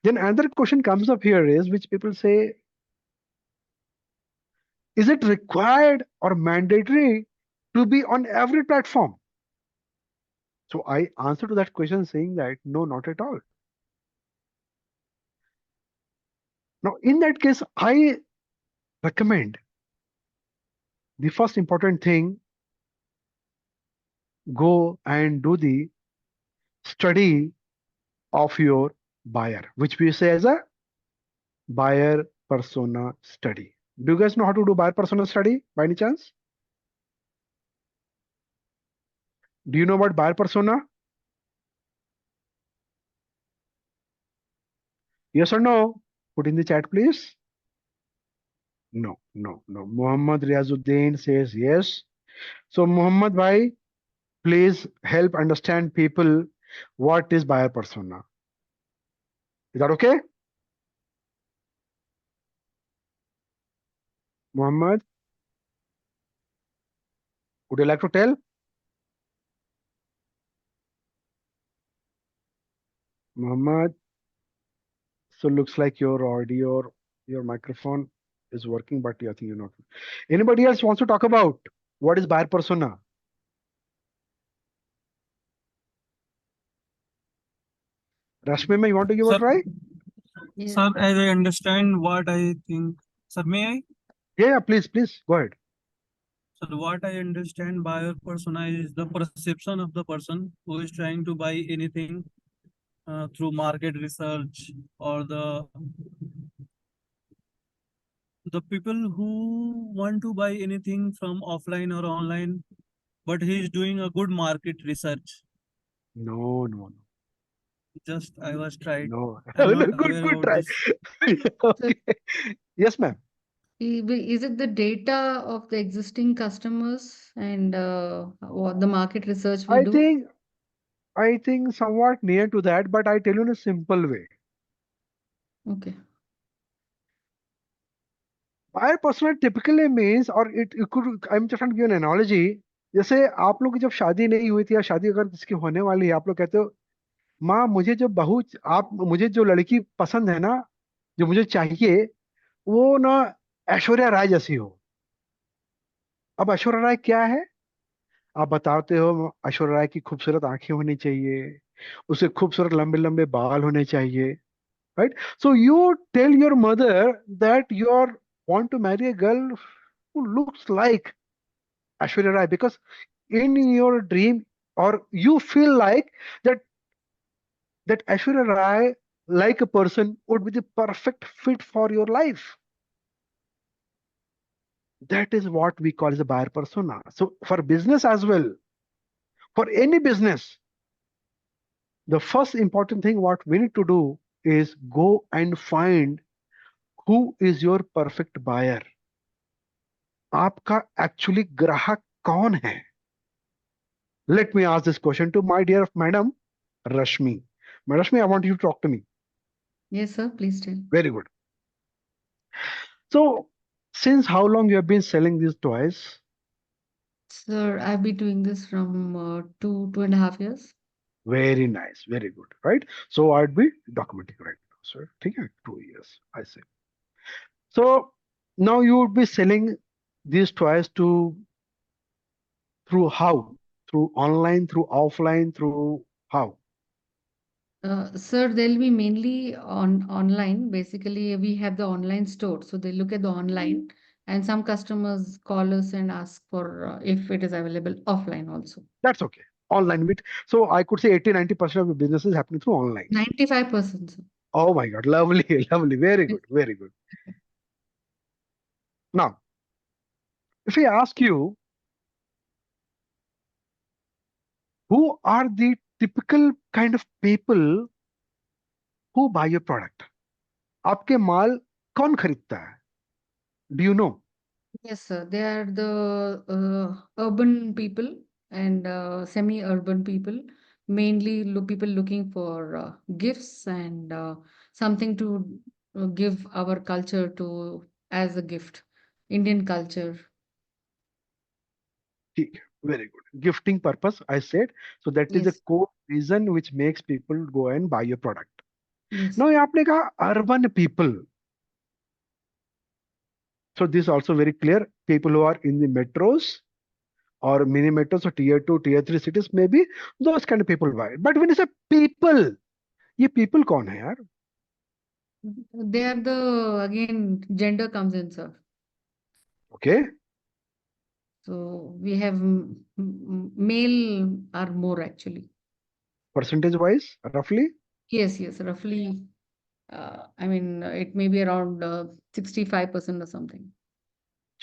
Then another question comes up here is which people say, is it required or mandatory to be on every platform? So I answer to that question saying that no, not at all. Now, in that case, I recommend the first important thing, go and do the study of your buyer, which we say as a buyer persona study. Do you guys know how to do buyer persona study by any chance? Do you know about buyer persona? Yes or no? Put in the chat, please. No. Muhammad Riazuddin says yes. So Muhammad bhai, please help understand people what is buyer persona. Is that okay? Muhammad, would you like to tell? Muhammad, so looks like your audio, your microphone is working, but I think you're not. Anybody else wants to talk about what is buyer persona? Rashmi, you want to give a Sir, try? Yeah. sir, as I understand what I think, sir, may I? Yeah, please, go ahead. Sir, what I understand buyer persona is the perception of the person who is trying to buy anything through market research, or the people who want to buy anything from offline or online, but he is doing a good market research. No. Just I was tried. No. I'm not Good aware about try. this. Okay. Yes, ma'am. Is it the data of the existing customers and what the market research we do? I think somewhat near to that, but I tell you in a simple way. Okay. Buyer persona typically means, or it could, I'm just trying to give an analogy. जैसे आप लोग की जब शादी नहीं हुई थी या शादी अगर जिसकी होने वाली है, आप लोग कहते हो माँ मुझे जो बहू आप मुझे जो लड़की पसंद है ना, जो मुझे चाहिए वो ना ऐश्वर्या राय जैसी हो. अब ऐश्वर्या राय क्या है? आप बताते हो ऐश्वर्या राय की खूबसूरत आंखें होनी चाहिए, उसे खूबसूरत लंबे लंबे बाल होने चाहिए, right? So you tell your mother that you want to marry a girl who looks like Aishwarya Rai because in your dream or you feel like that Aishwarya Rai like a person would be the perfect fit for your life. That is what we call as a buyer persona. So for business as well, for any business, the first important thing what we need to do is go and find who is your perfect buyer. आपका actually ग्राहक कौन है? Let me ask this question to my dear madam Rashmi. Rashmi, I want you to talk to me. Yes, sir. Please tell. Very good. So, since how long you have been selling these toys? Sir, I've been doing this from 2.5 years. Very nice, very good, right? So I'd be documenting right now, sir. Okay, 2 years, I say. So now you would be selling these toys to through how? Through online, through offline, through how? Sir, they'll be mainly on online. Basically, we have the online store, so they look at the online, and some customers call us and ask for if it is available offline also. That's okay. Online with so I could say 80-90% of the business is happening through online. 95%, sir. Oh my God, lovely, lovely, very good, very good. Now, if I ask you, who are the typical kind of people who buy your product? आपके माल कौन खरीदता है? Do you know? Yes, sir. They are the urban people and semi-urban people, mainly people looking for gifts and something to give our culture to as a gift, Indian culture. ठीक है, very good. Gifting purpose, I said. So that is the Yes, core reason which makes people go and buy your product. yes, Now, ये आपने कहा urban people. So this is also very clear. People who are in the metros or mini metros or tier 2, tier 3 cities, maybe those kind of people buy it. But when you say people, ये people कौन है यार? they are the again gender comes in, sir. Okay, So we have male are more actually. percentage wise, roughly. Yes, yes, roughly. I mean, it may be around 65% or something.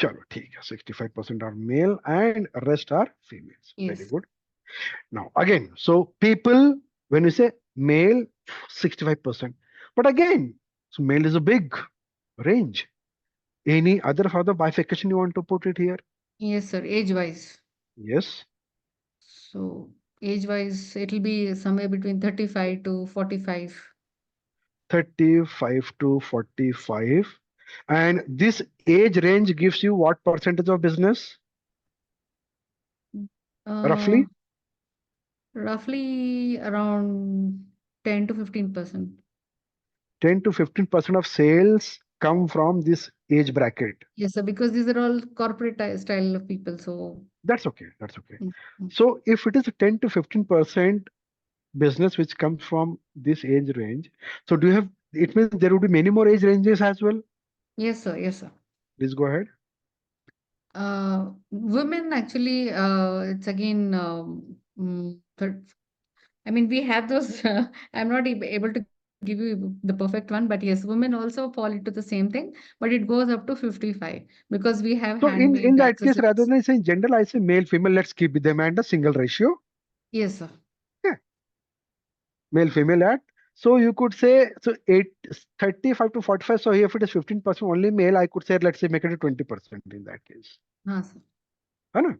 चलो ठीक है, 65% are male and rest are females. Very Yes. good. Now again, so people, when you say male, 65%. But again, so male is a big range. Any other further bifurcation you want to put it here? Yes, sir. Age-wise. Yes. So age-wise, it'll be somewhere between 35 to 45. 35 to 45. And this age range gives you what percentage of business? Uh, Roughly roughly around 10 to 15%. 10 to 15% of sales come from this age bracket. Yes, sir, because these are all corporate style of people. So, That's okay. That's okay. mm. So if it is a 10 to 15% business which comes from this age range, so do you have, it means there would be many more age ranges as well? Yes, sir. Yes, sir. Please go ahead. Women actually, it's again, I mean, we have those. I'm not able to give you the perfect one, but yes, women also fall into the same thing, but it goes up to 55 because we have So in handmade that case, rather accessories. than saying general, I say male, female, let's keep them at a single ratio. Yes, sir. Yeah, male, female at. So you could say, so 35 to 45. So if it is 15% only male, I could say, let's say make it a 20% in that case. Sir. है ना?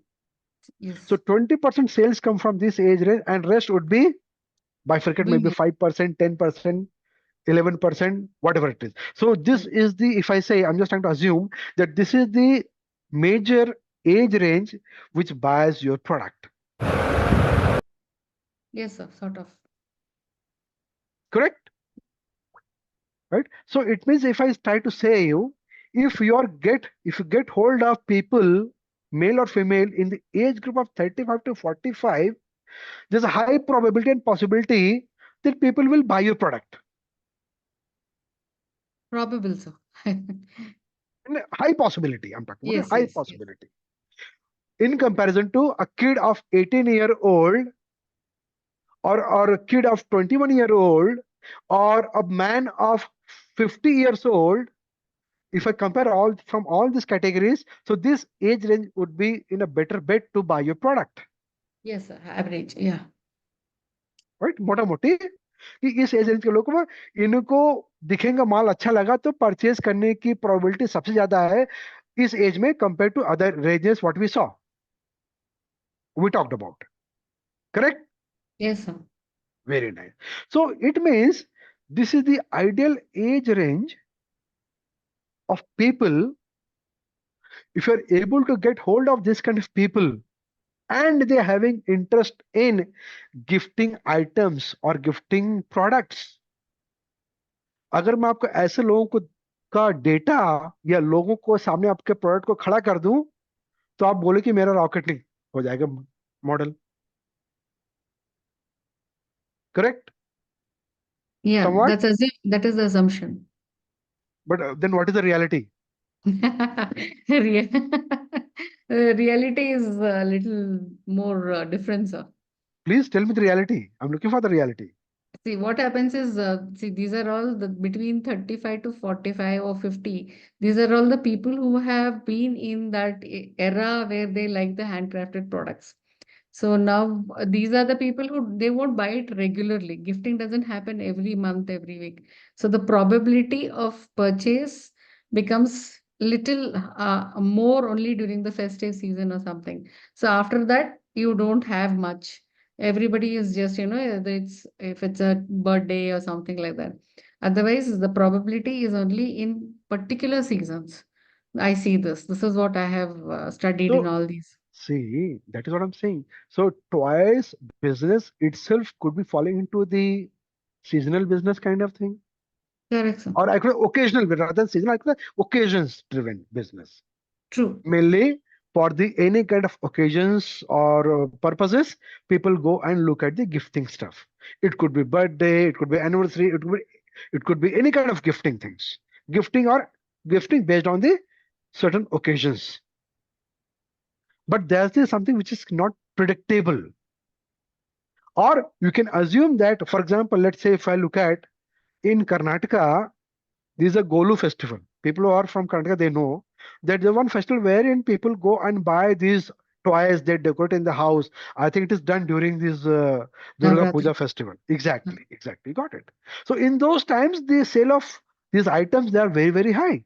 Yes. So 20% sales come from this age range and rest would be bifurcate maybe Women. 5%, 10%, 11%, whatever it is. So this is the, if I say, I'm just trying to assume that this is the major age range which buys your product. Yes, sir. Sort of. Correct? Right? So it means if I try to say you, if you get hold of people, male or female, in the age group of 35 to 45, there's a high probability and possibility that people will buy your product. Probable, sir. And high possibility, I'm talking about Yes, high yes, yes. possibility. In comparison to a kid of 18-year-old or a kid of 21-year-old or a man of 50 years old, if I compare all from all these categories, so this age range would be in a better bet to buy your product. Yes, sir. Average. Yeah. Right? मोटा मोटी कि इस as range के लोगों को इनको दिखेगा माल अच्छा लगा तो परचेज करने की प्रोबेबिलिटी सबसे ज्यादा है इस एज में compared to other ranges what we saw, we talked about. Correct? Yes, sir. Very nice. So it means this is the ideal age range of people. If you're able to get hold of this kind of people and they're having interest in gifting items or gifting products, अगर मैं आपको ऐसे लोगों को का data या लोगों को सामने आपके प्रोडक्ट को खड़ा कर दूं तो आप बोले कि मेरा रॉकेटिंग हो जाएगा model. Correct? Yeah, Somewhat? that is the assumption. But then what is the reality? Real- Reality is a little more different, sir. Please tell me the reality. I'm looking for the reality. See, what happens is, see, these are all the between 35 to 45 or 50. These are all the people who have been in that era where they like the handcrafted products. So now these are the people who they won't buy it regularly. Gifting doesn't happen every month, every week. So the probability of purchase becomes little more only during the festive season or something. So after that, you don't have much. Everybody is just, whether it's if it's a birthday or something like that. Otherwise, the probability is only in particular seasons. I see this. This is what I have studied in So, all these. see, that is what I'm saying. So, toys business itself could be falling into the seasonal business kind of thing, Correct, sir. or actually occasional rather than seasonal, actually occasions driven business. True. Mainly for the any kind of occasions or purposes, people go and look at the gifting stuff. It could be birthday, it could be anniversary, it could be any kind of gifting things. Gifting based on the certain occasions. But there's something which is not predictable. Or you can assume that, for example, let's say if I look at in Karnataka, this is a Golu festival. People who are from Karnataka, they know that there's one festival wherein people go and buy these toys they decorate in the house. I think it is done during this Durga Navratri. Puja festival. Exactly, exactly. Got it. So in those times, the sale of these items, they are very, very high.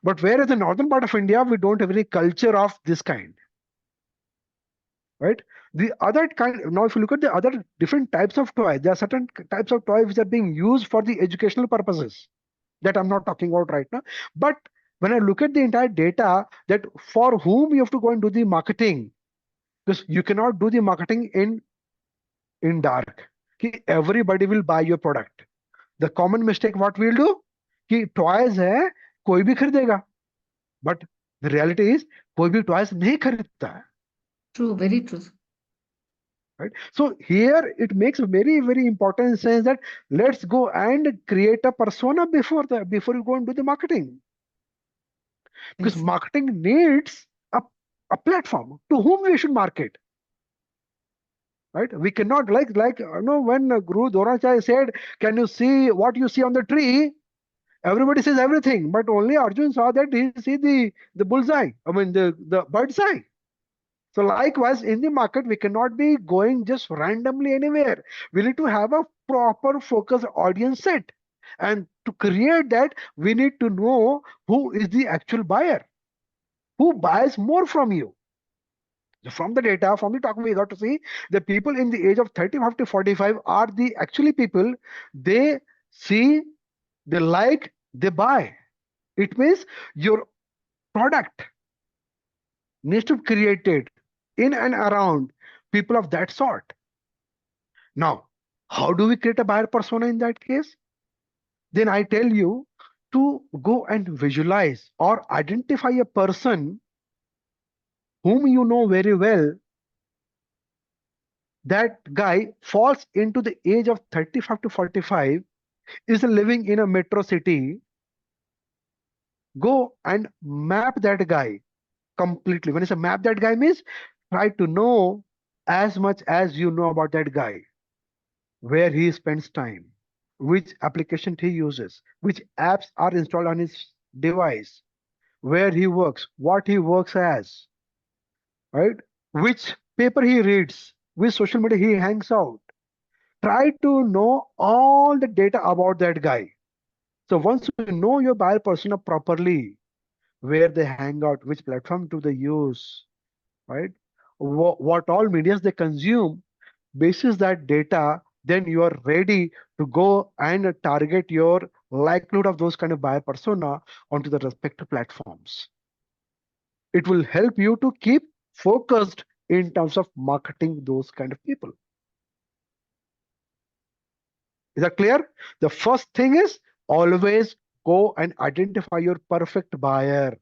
But whereas in the northern part of India, we don't have any culture of this kind. Right? The other kind, now if you look at the other different types of toys, there are certain types of toys which are being used for the educational purposes that I'm not talking about right now. But when I look at the entire data, that for whom you have to go and do the marketing, because you cannot do the marketing in dark. Ki everybody will buy your product. The common mistake what we'll do, कि toys है कोई भी खरीदेगा, but the reality is कोई भी toys नहीं खरीदता है. True, very true. Right? So here it makes very, very important sense that let's go and create a persona before you go and do the marketing. Because Yes. marketing needs a platform to whom we should market. Right? We cannot like when Guru Dronacharya said, "Can you see what you see on the tree?" Everybody says everything, but only Arjun saw that he see the bullseye. I mean the bird's eye. So likewise, in the market, we cannot be going just randomly anywhere. We need to have a proper focused audience set. And to create that, we need to know who is the actual buyer, who buys more from you. So from the data, from the talk, we got to see the people in the age of 35 to 45 are the actually people, they see, they like, they buy. It means your product needs to be created in and around people of that sort. Now, how do we create a buyer persona in that case? Then I tell you to go and visualize or identify a person whom you know very well. That guy falls into the age of 35 to 45, is living in a metro city. Go and map that guy completely. When I say map that guy means try to know as much as you know about that guy, where he spends time, which application he uses, which apps are installed on his device, where he works, what he works as, right? Which paper he reads, which social media he hangs out. Try to know all the data about that guy. So once you know your buyer persona properly, where they hang out, which platform do they use, right? What all medias they consume. Basis that data, then you are ready to go and target your likelihood of those kind of buyer persona onto the respective platforms. It will help you to keep focused in terms of marketing those kind of people. Is that clear? The first thing is always go and identify your perfect buyer.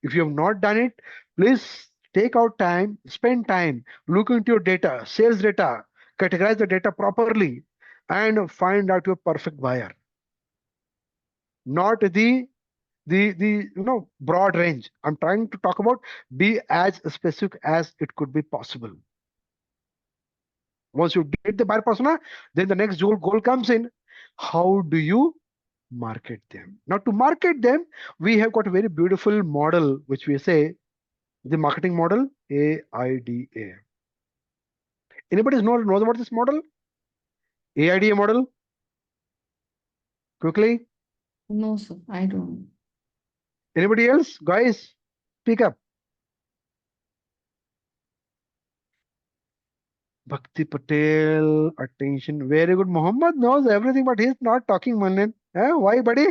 If you have not done it, please take out time, spend time, look into your data, sales data, categorize the data properly, and find out your perfect buyer. Not the broad range. I'm trying to talk about be as specific as it could be possible. Once you did the buyer persona, then the next goal comes in. How do you market them? Now, to market them, we have got a very beautiful model, which we say the marketing model, AIDA. Anybody knows about this model? AIDA model? Quickly. No, sir, I don't. Anybody else? Guys, speak up. Bhakti Patel, attention. Very good. Muhammad knows everything, but he's not talking, Manan. Why, buddy?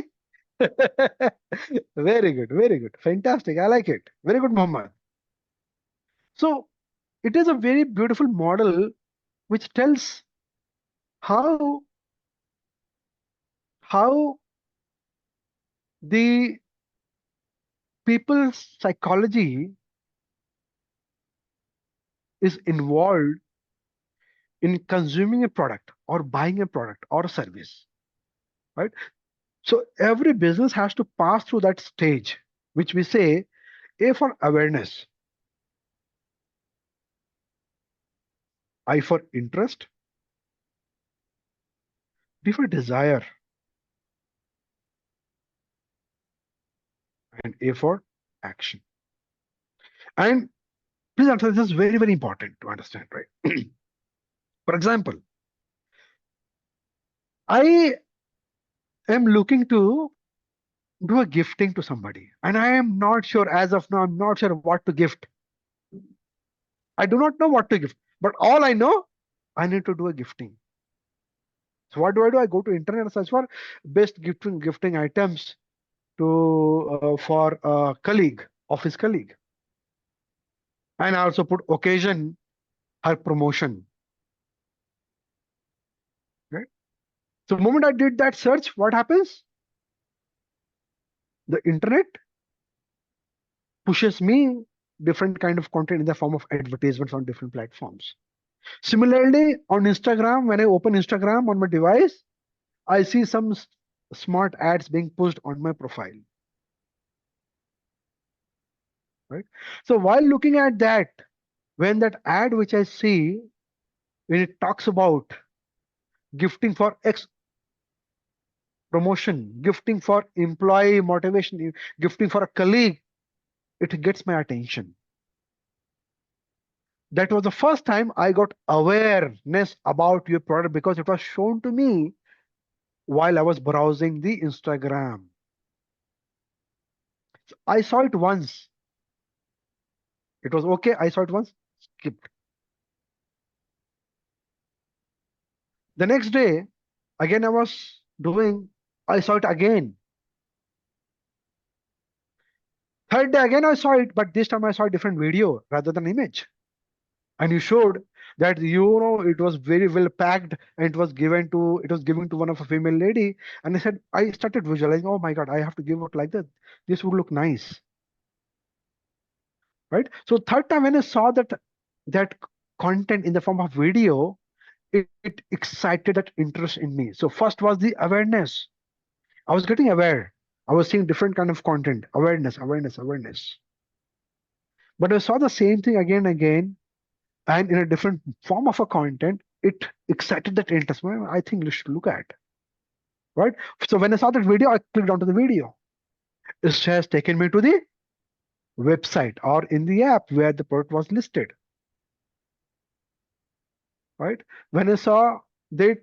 Very good, very good. Fantastic. I like it. Very good, Muhammad. So it is a very beautiful model which tells how the people's psychology is involved in consuming a product or buying a product or a service, right? So every business has to pass through that stage, which we say A for awareness, I for interest, D for desire, and A for action. And please understand, this is very, very important to understand, right? For example, I am looking to do a gifting to somebody, and I am not sure, as of now, I'm not sure what to gift. I do not know what to gift, but all I know, I need to do a gifting. So what do? I go to internet and search for best gifting items to for a colleague, office colleague. And I also put occasion, her promotion. Right? So the moment I did that search, what happens? The internet pushes me different kind of content in the form of advertisements on different platforms. Similarly, on Instagram, when I open Instagram on my device, I see some smart ads being pushed on my profile. Right? So while looking at that, when that ad which I see, when it talks about gifting for X promotion, gifting for employee motivation, gifting for a colleague, it gets my attention. That was the first time I got awareness about your product because it was shown to me while I was browsing the Instagram. So I saw it once. It was okay. I saw it once, skipped. The next day, again I was doing, I saw it again. Third day again I saw it, but this time I saw a different video rather than image. And you showed that it was very well packed and it was given to one of a female lady. And I started visualizing, oh my God, I have to give it like that. This would look nice. Right? So third time when I saw that content in the form of video, it excited that interest in me. So first was the awareness. I was getting aware. I was seeing different kind of content, awareness. But I saw the same thing again and again, and in a different form of a content, it excited that interest. Well, I think you should look at. Right? So when I saw that video, I clicked onto the video. It has taken me to the website or in the app where the product was listed. Right? When I saw that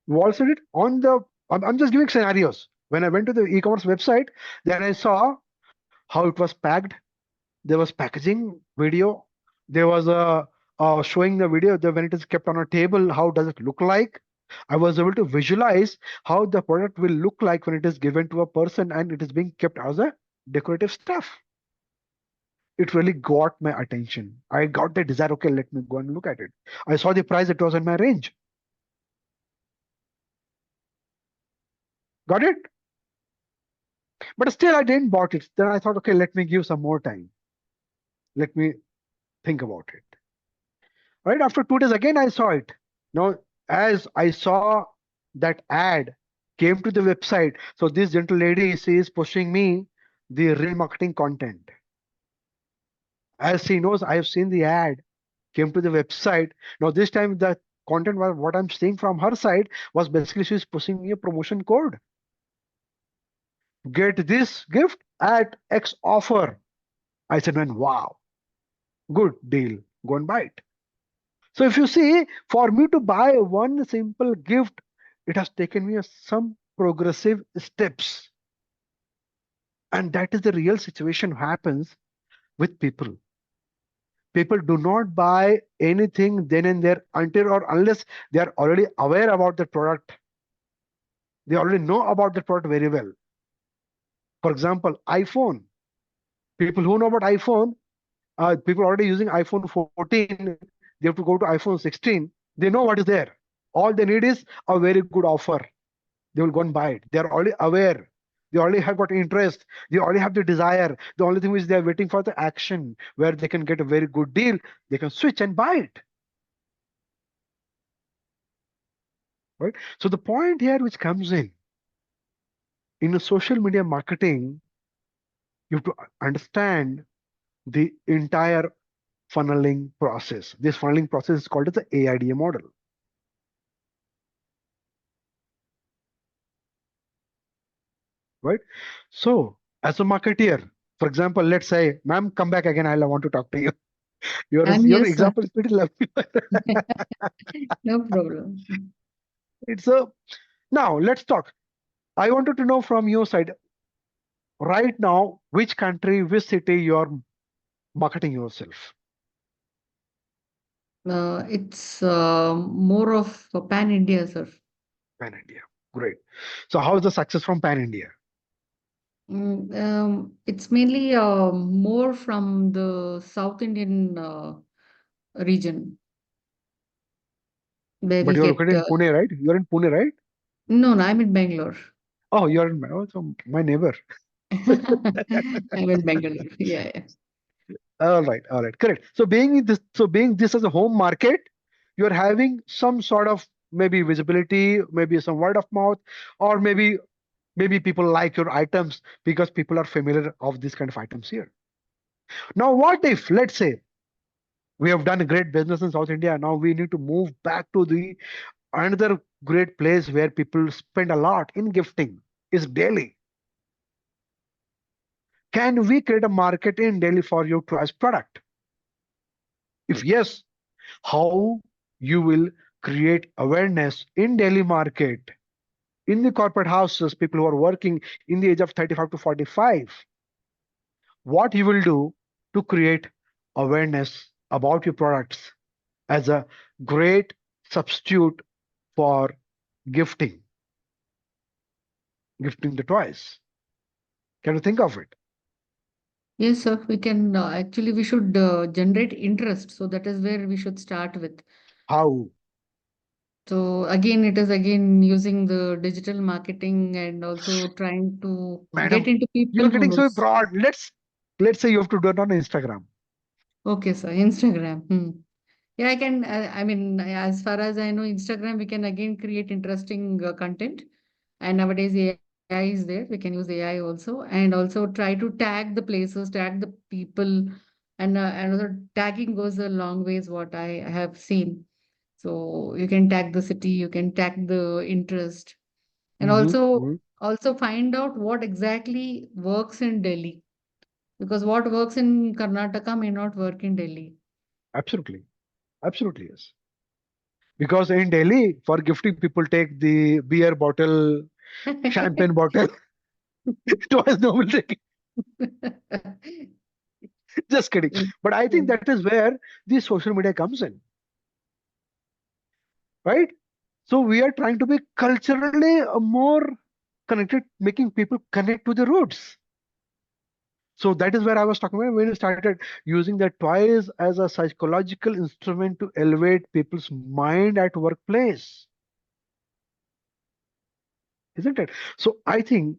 wall said it on the, I'm just giving scenarios. When I went to the e-commerce website, then I saw how it was packed. There was packaging video. There was a showing the video that when it is kept on a table, how does it look like? I was able to visualize how the product will look like when it is given to a person and it is being kept as a decorative stuff. It really got my attention. I got the desire, okay, let me go and look at it. I saw the price, it was in my range. Got it? But still, I didn't bought it. Then I thought, okay, let me give some more time. Let me think about it. Right after 2 days, again, I saw it. Now, as I saw that ad came to the website, so this gentle lady, she is pushing me the remarketing content. As she knows, I have seen the ad, came to the website. Now, this time the content was what I'm seeing from her side was basically she's pushing me a promotion code. Get this gift at X offer. I said, man, wow, good deal. Go and buy it. So if you see, for me to buy one simple gift, it has taken me some progressive steps. And that is the real situation happens with people. People do not buy anything then and there until or unless they are already aware about the product. They already know about the product very well. For example, iPhone. People who know about iPhone, people already using iPhone 14, they have to go to iPhone 16. They know what is there. All they need is a very good offer. They will go and buy it. They are already aware. They already have got interest. They already have the desire. The only thing is they are waiting for the action where they can get a very good deal. They can switch and buy it. Right? So the point here which comes in a social media marketing, you have to understand the entire funneling process. This funneling process is called as the AIDA model. Right? So as a marketeer, for example, let's say, ma'am, come back again. I want to talk to you. Your I'm here, sir. example is pretty lovely. No problem. It's a now let's talk. I wanted to know from your side right now, which country, which city you are marketing yourself. It's more of a pan India, sir. Pan India. Great. So how is the success from Pan India? It's mainly more from the South Indian region where But we you're get. located in Pune, right? You're in Pune, right? No, I'm in Bangalore. Oh, you're in so my neighbor. I'm in Bangalore. Yeah, yeah. All right, correct. So being this as a home market, you're having some sort of maybe visibility, maybe some word of mouth, or maybe people like your items because people are familiar of this kind of items here. Now, what if, let's say, we have done a great business in South India, now we need to move back to the another great place where people spend a lot in gifting is Delhi. Can we create a market in Delhi for your choice product? If yes, how you will create awareness in Delhi market, in the corporate houses, people who are working in the age of 35 to 45, what you will do to create awareness about your products as a great substitute for gifting the toys. Can you think of it? Yes, sir. We can actually, we should generate interest. So that is where we should start with. How? So again, it is again using the digital marketing and also trying to get Madam, into people you're who getting so knows. broad. Let's say you have to do it on Instagram. Okay, sir. Instagram. Yeah, I can. I mean, as far as I know, Instagram, we can again create interesting content. And nowadays, AI is there. We can use AI also, and also try to tag the places, tag the people, and also tagging goes a long ways. What I have seen. So you can tag the city, you can tag the interest, and also find out what exactly works in Delhi, because what works in Karnataka may not work in Delhi. Absolutely. Absolutely, yes. Because in Delhi, for gifting, people take the beer bottle, champagne bottle. Twice they will take it. Just kidding. Mm, But I think mm. that is where the social media comes in, right? So we are trying to be culturally more connected, making people connect to the roots. So that is where I was talking about when we started using the toys as a psychological instrument to elevate people's mind at workplace, isn't it? So I think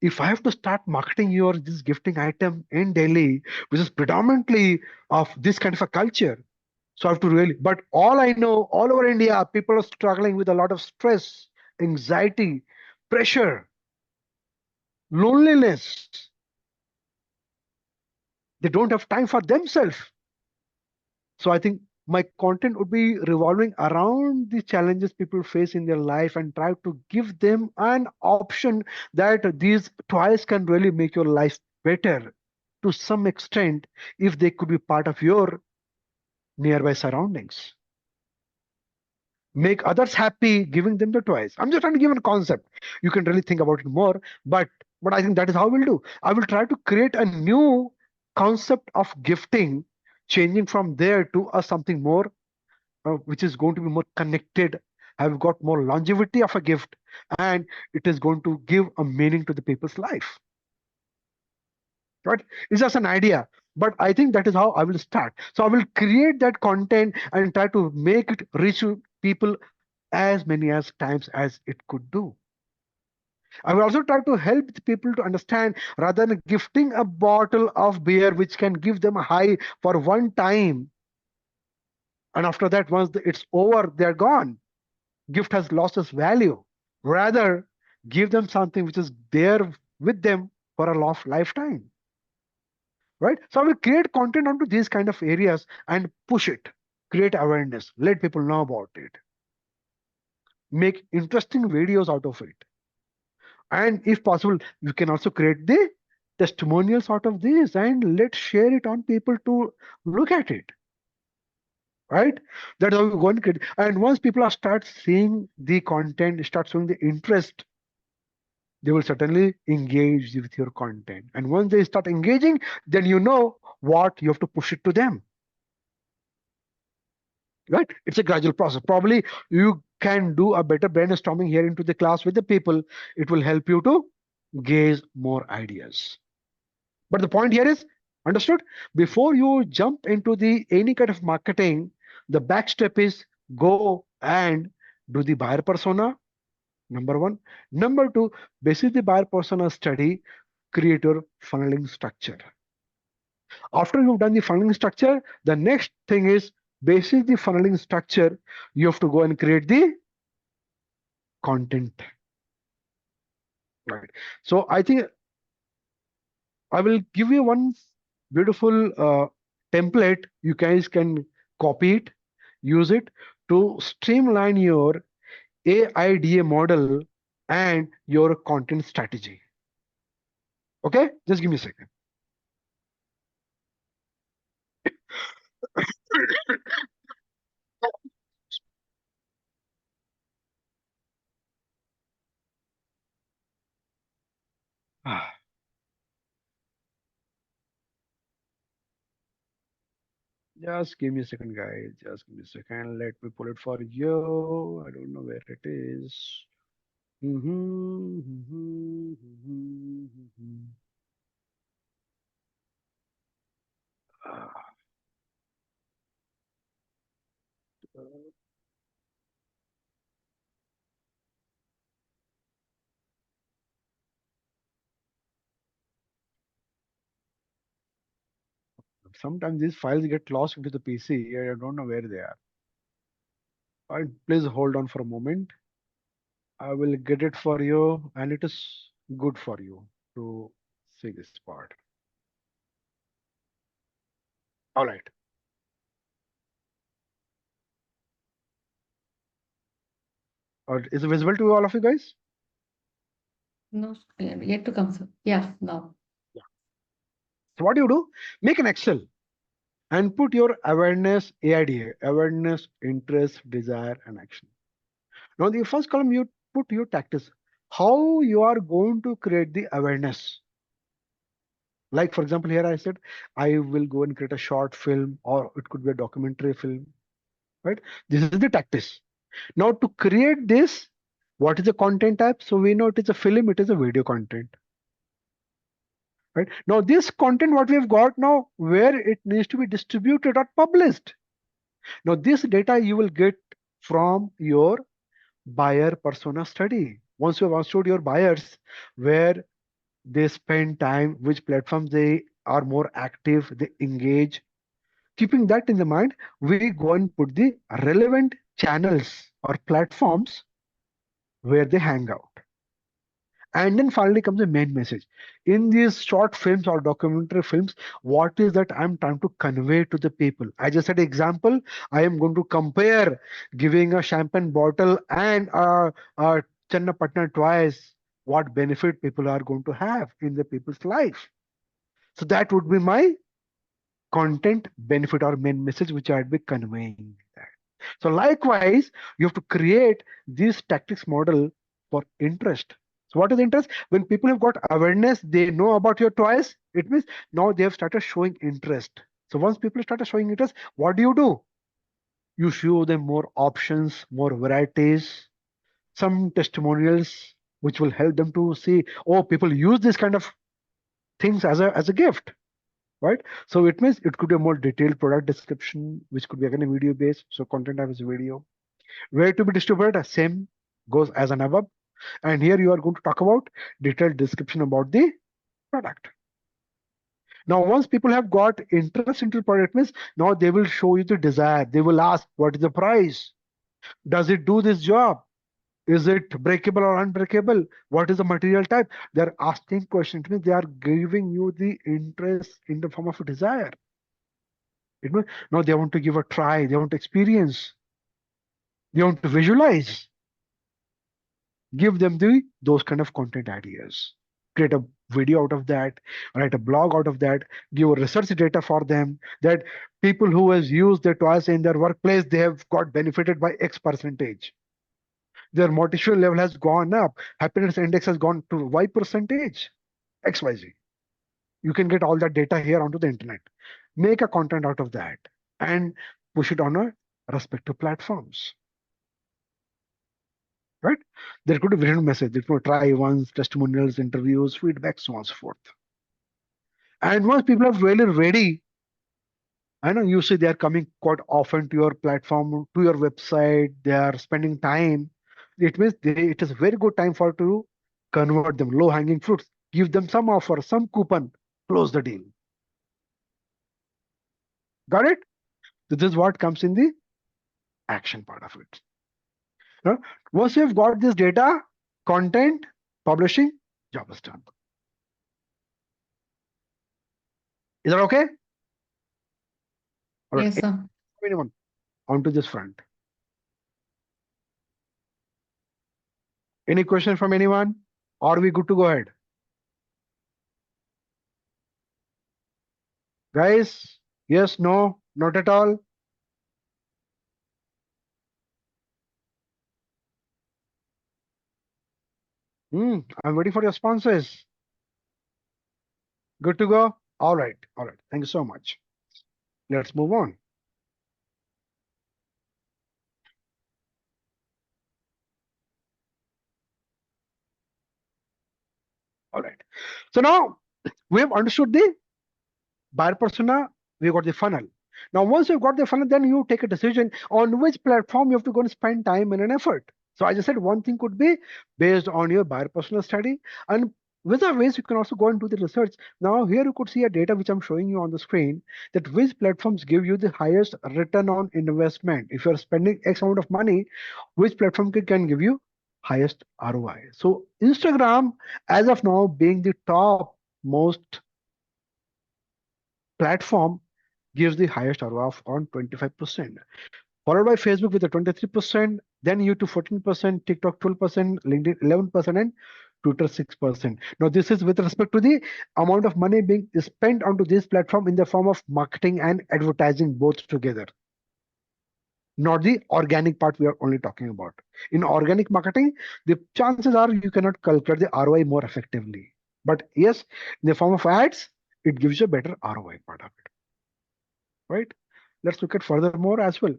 if I have to start marketing your this gifting item in Delhi, which is predominantly of this kind of a culture, so I have to really, but all I know, all over India, people are struggling with a lot of stress, anxiety, pressure, loneliness. They don't have time for themselves. So I think my content would be revolving around the challenges people face in their life and try to give them an option that these toys can really make your life better to some extent if they could be part of your nearby surroundings. Make others happy, giving them the toys. I'm just trying to give a concept. You can really think about it more, but I think that is how we'll do. I will try to create a new concept of gifting, changing from there to a something more which is going to be more connected, have got more longevity of a gift, and it is going to give a meaning to the people's life. Right? It's just an idea, but I think that is how I will start. So I will create that content and try to make it reach to people as many as times as it could do. I will also try to help the people to understand rather than gifting a bottle of beer which can give them a high for one time, and after that, once it's over, they're gone. Gift has lost its value. Rather, give them something which is there with them for a lifetime. Right? So I will create content onto these kind of areas and push it. Create awareness. Let people know about it. Make interesting videos out of it. And if possible, you can also create the testimonials out of this and let's share it on people to look at it. Right? That's how we're going to create. And once people are start seeing the content, start showing the interest, they will certainly engage with your content. And once they start engaging, then you know what you have to push it to them. Right? It's a gradual process. Probably you can do a better brainstorming here into the class with the people. It will help you to gaze more ideas. But the point here is, understood? Before you jump into the any kind of marketing, the back step is go and do the buyer persona. Number one. Number two, basis the buyer persona study, create your funneling structure. After you've done the funneling structure, the next thing is basis the funneling structure, you have to go and create the content. Right. So I think I will give you one beautiful template. You guys can copy it, use it to streamline your AIDA model and your content strategy. Okay, just give me a second. Just give me a second, guys. Just give me a second. Let me pull it for you. I don't know where it is. Ah, Sometimes these files get lost into the PC. I don't know where they are. All right, please hold on for a moment. I will get it for you, and it is good for you to see this part. All right. Is it visible to all of you guys? No, yet to come, sir. Yeah, now. Yeah. So what do you do? Make an Excel and put your awareness, AIDA, awareness, interest, desire, and action. Now, the first column, you put your tactics. How you are going to create the awareness. Like, for example, here I said, I will go and create a short film, or it could be a documentary film, right? This is the tactics. Now to create this, what is the content type? So we know it is a film, it is a video content, right? Now this content, what we have got now, where it needs to be distributed or published. Now this data you will get from your buyer persona study. Once you have understood your buyers, where they spend time, which platforms they are more active, they engage. Keeping that in the mind, we go and put the relevant channels or platforms where they hang out. And then finally comes the main message. In these short films or documentary films, what is that I'm trying to convey to the people? I just said example, I am going to compare giving a champagne bottle and a Channapatna twice, what benefit people are going to have in the people's life. So that would be my content benefit or main message which I'd be conveying that. So likewise, you have to create this tactics model for interest. So what is interest? When people have got awareness, they know about your toys, it means now they have started showing interest. So once people started showing interest, what do? You show them more options, more varieties, some testimonials which will help them to see, oh, people use this kind of things as a gift. Right? So it means it could be a more detailed product description, which could be again a video based. So content type is video. Where to be distributed, same goes as an above. And here you are going to talk about detailed description about the product. Now, once people have got interest into the product, means now they will show you the desire. They will ask, what is the price? Does it do this job? Is it breakable or unbreakable? What is the material type? They're asking questions. It means they are giving you the interest in the form of a desire. It means now they want to give a try, they want to experience, they want to visualize. Give them those kind of content ideas. Create a video out of that, write a blog out of that, give a research data for them that people who has used their toys in their workplace, they have got benefited by X percentage. Their motivation level has gone up, happiness index has gone to Y percentage, XYZ. You can get all that data here onto the internet. Make a content out of that and push it on a respective platforms. Right? There could be different message. There could be try once, testimonials, interviews, feedback, so on and so forth. And once people are really ready, I know you see they are coming quite often to your platform, to your website, they are spending time. It means it is a very good time for to convert them, low hanging fruits, give them some offer, some coupon, close the deal. Got it? This is what comes in the action part of it. Now, once you've got this data, content, publishing, job is done. Is that okay? All right. Yes, sir. Anyone onto this front? Any question from anyone? Or are we good to go ahead? Guys, yes, no, not at all. I'm waiting for your responses. Good to go? All right, all right. Thank you so much. Let's move on. All right. So now we have understood the buyer persona, we got the funnel. Now, once you've got the funnel, then you take a decision on which platform you have to go and spend time and an effort. So I just said one thing could be based on your buyer persona study, and with other ways you can also go and do the research. Now here you could see a data which I'm showing you on the screen, that which platforms give you the highest return on investment. If you're spending X amount of money, which platform can give you highest ROI. So Instagram, as of now, being the top most platform, gives the highest ROI on 25%, followed by Facebook with a 23%, then YouTube 14%, TikTok 12%, LinkedIn 11%, and Twitter 6%. Now, this is with respect to the amount of money being spent onto this platform in the form of marketing and advertising both together. Not the organic part we are only talking about. In organic marketing, the chances are you cannot calculate the ROI more effectively. But yes, in the form of ads, it gives you a better ROI part of it, right? Let's look at furthermore as well.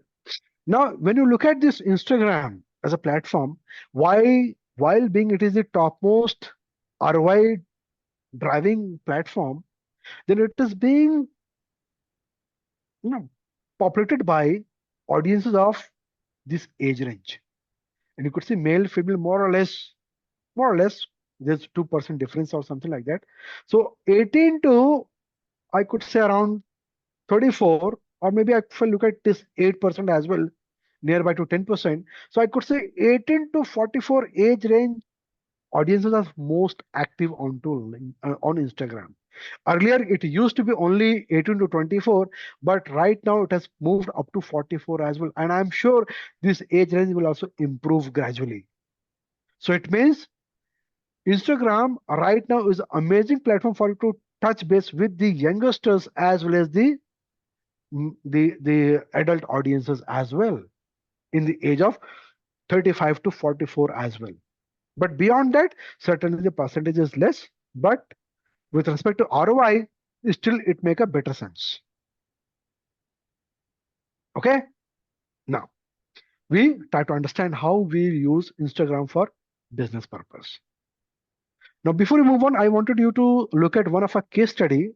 Now, when you look at this Instagram as a platform, while being it is the topmost ROI driving platform, then it is being, you know, populated by audiences of this age range. And you could see male, female, more or less, there's 2% difference or something like that. So 18 to, I could say around 34, or maybe if I look at this 8% as well, nearby to 10%. So I could say 18 to 44 age range audiences are most active on Instagram. Earlier, it used to be only 18 to 24, but right now it has moved up to 44 as well. And I'm sure this age range will also improve gradually. So it means Instagram right now is an amazing platform for you to touch base with the youngsters as well as the adult audiences as well in the age of 35 to 44 as well. But beyond that, certainly the percentage is less, but with respect to ROI, still it make a better sense. Okay. Now we try to understand how we use Instagram for business purpose. Now, before we move on, I wanted you to look at one of our case study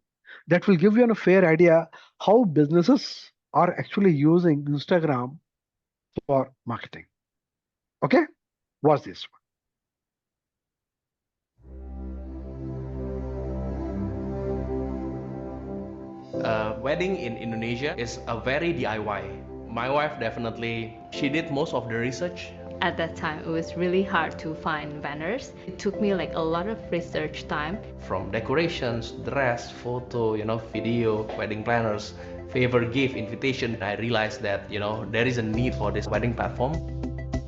that will give you a fair idea how businesses are actually using Instagram for marketing. Okay, watch this one. Wedding in Indonesia is a very DIY. My wife definitely, she did most of the research. At that time, it was really hard to find vendors. It took me like a lot of research time. From decorations, dress, photo, video, wedding planners, favor gift, invitation, I realized that, there is a need for this wedding platform.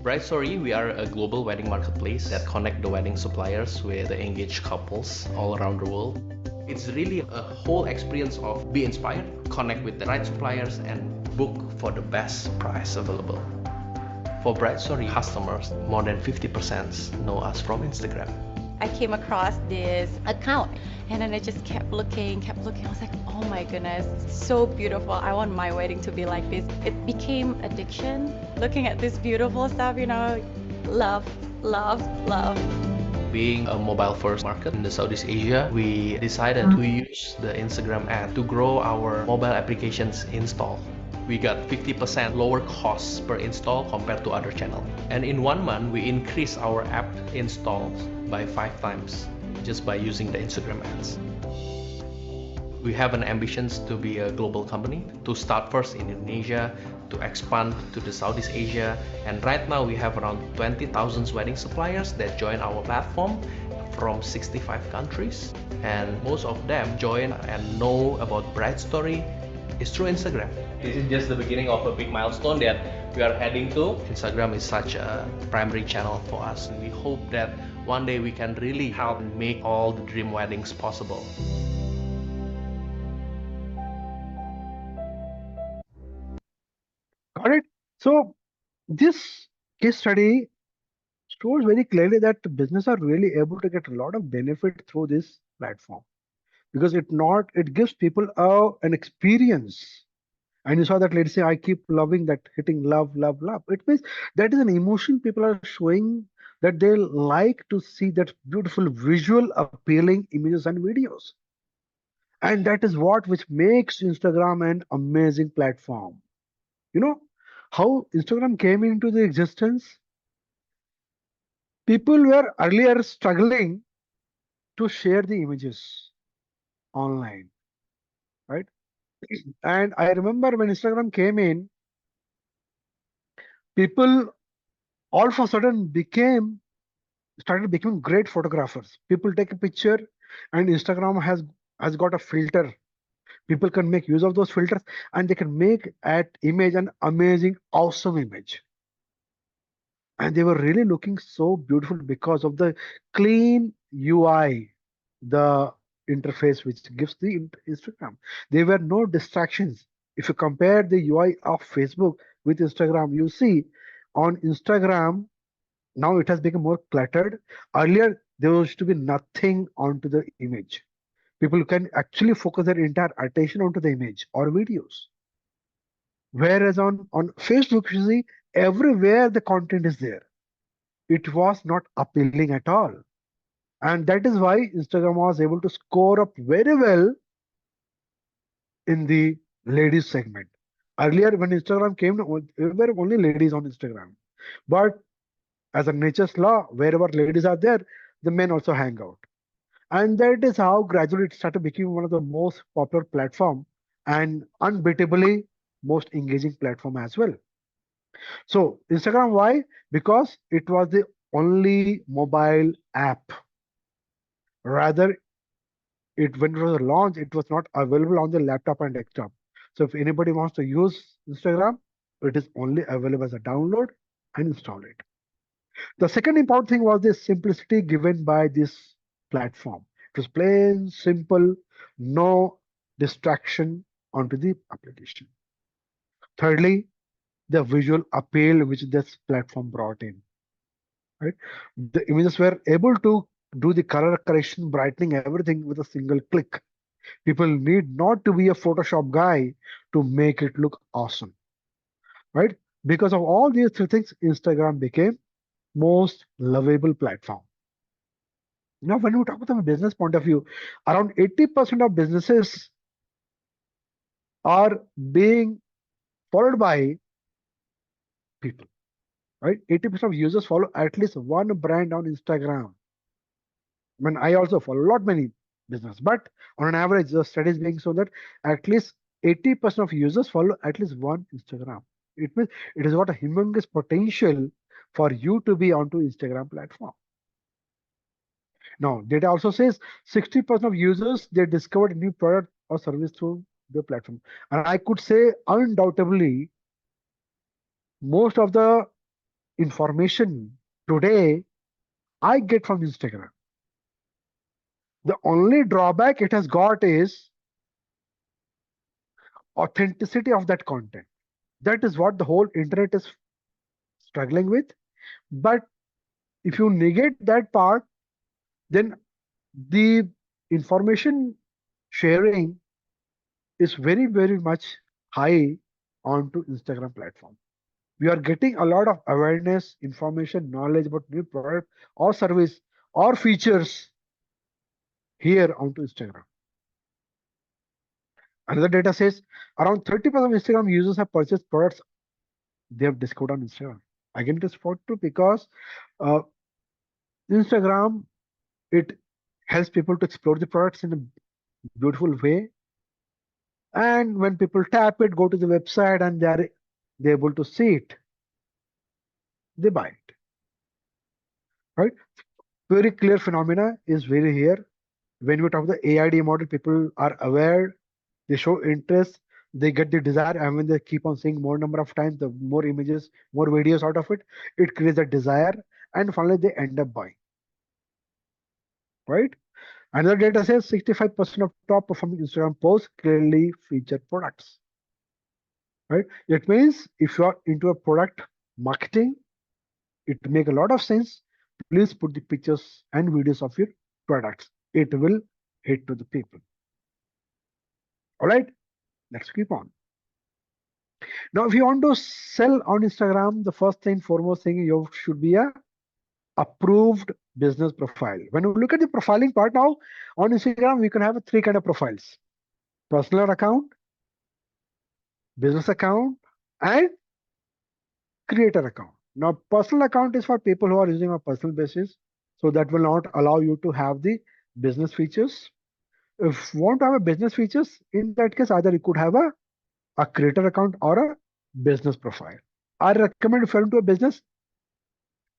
Bride Story, we are a global wedding marketplace that connect the wedding suppliers with the engaged couples all around the world. It's really a whole experience of be inspired, connect with the right suppliers, and book for the best price available. For Bride Story customers, more than 50% know us from Instagram. I came across this account and then I just kept looking. I was like, oh my goodness, so beautiful. I want my wedding to be like this. It became addiction. Looking at this beautiful stuff, love, love, love. Being a mobile-first market in the Southeast Asia, we decided to use the Instagram ad to grow our mobile applications install. We got 50% lower costs per install compared to other channels. And in 1 month, we increased our app installs by 5 times just by using the Instagram ads. We have an ambitions to be a global company, to start first in Indonesia, to expand to the Southeast Asia, and right now we have around 20,000 wedding suppliers that join our platform from 65 countries, and most of them join and know about Bride Story is through Instagram. This is just the beginning of a big milestone that we are heading to. Instagram is such a primary channel for us. We hope that one day we can really help make all the dream weddings possible. Got it? So this case study shows very clearly that business are really able to get a lot of benefit through this platform, because it gives people an experience. And you saw that lady say, I keep loving that, hitting love, love, love. It means that is an emotion people are showing, that they like to see that beautiful visual appealing images and videos. And that is which makes Instagram an amazing platform. You know how Instagram came into the existence? People were earlier struggling to share the images online, right? And I remember when Instagram came in, people all of a sudden started becoming great photographers. People take a picture and Instagram has got a filter. People can make use of those filters and they can make that image an amazing, awesome image. And they were really looking so beautiful because of the clean UI, the interface which gives the Instagram. There were no distractions. If you compare the UI of Facebook with Instagram, you see on Instagram, now it has become more cluttered. Earlier, there used to be nothing onto the image. People can actually focus their entire attention onto the image or videos. Whereas on Facebook, you see, everywhere the content is there. It was not appealing at all. And that is why Instagram was able to score up very well in the ladies segment. Earlier, when Instagram came, there were only ladies on Instagram. But as a nature's law, wherever ladies are there, the men also hang out. And that is how gradually it started becoming one of the most popular platform and unbeatably most engaging platform as well. So Instagram, why? Because it was the only mobile app. Rather, when it was launched, it was not available on the laptop and desktop. So if anybody wants to use Instagram, it is only available as a download and install it. The second important thing was the simplicity given by this platform. It was plain, simple, no distraction onto the application. Thirdly, the visual appeal which this platform brought in. Right? The images were able to do the color correction, brightening, everything with a single click. People need not to be a Photoshop guy to make it look awesome. Right? Because of all these three things, Instagram became most lovable platform. Now, when we talk about from a business point of view, around 80% of businesses are being followed by people, right? 80% of users follow at least one brand on Instagram. I mean, I also follow a lot many business, but on an average, the studies being shown that at least 80% of users follow at least one Instagram. It means it has got a humongous potential for you to be onto Instagram platform. Now, data also says 60% of users, they discovered a new product or service through the platform. And I could say undoubtedly, most of the information today I get from Instagram. The only drawback it has got is authenticity of that content. That is what the whole internet is struggling with. But if you negate that part, then the information sharing is very, very much high onto Instagram platform. We are getting a lot of awareness, information, knowledge about new product or service or features here onto Instagram. Another data says around 30% of Instagram users have purchased products they have discovered on Instagram. Again, it is for true because Instagram, it helps people to explore the products in a beautiful way. And when people tap it, go to the website and they're able to see it, they buy it. Right? Very clear phenomena is very here. When we talk about the AID model, people are aware, they show interest, they get the desire, and when they keep on seeing more number of times, the more images, more videos out of it, it creates a desire, and finally they end up buying. Right? Another data says 65% of top performing Instagram posts clearly feature products. Right? It means if you are into a product marketing, it make a lot of sense. Please put the pictures and videos of your products. It will hit to the people. All right, let's keep on. Now, if you want to sell on Instagram, the first thing, foremost thing, you should be a approved business profile. When you look at the profiling part now, on Instagram, we can have three kind of profiles: personal account, business account, and creator account. Now, personal account is for people who are using a personal basis, so that will not allow you to have the business features. If you want to have a business features, in that case, either you could have a creator account or a business profile. I recommend if you're into a business,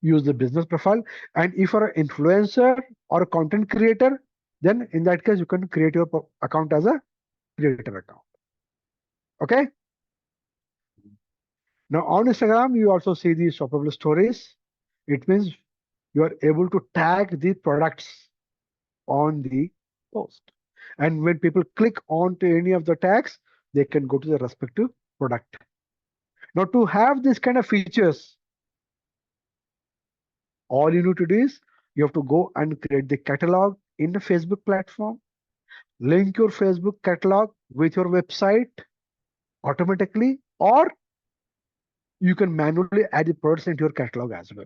use the business profile. And if you're an influencer or a content creator, then in that case, you can create your account as a creator account. Okay. Now on Instagram, you also see the shoppable stories. It means you are able to tag the products on the post. And when people click on to any of the tags, they can go to the respective product. Now to have this kind of features, all you need to do is you have to go and create the catalog in the Facebook platform. link your Facebook catalog with your website automatically, or you can manually add the products into your catalog as well.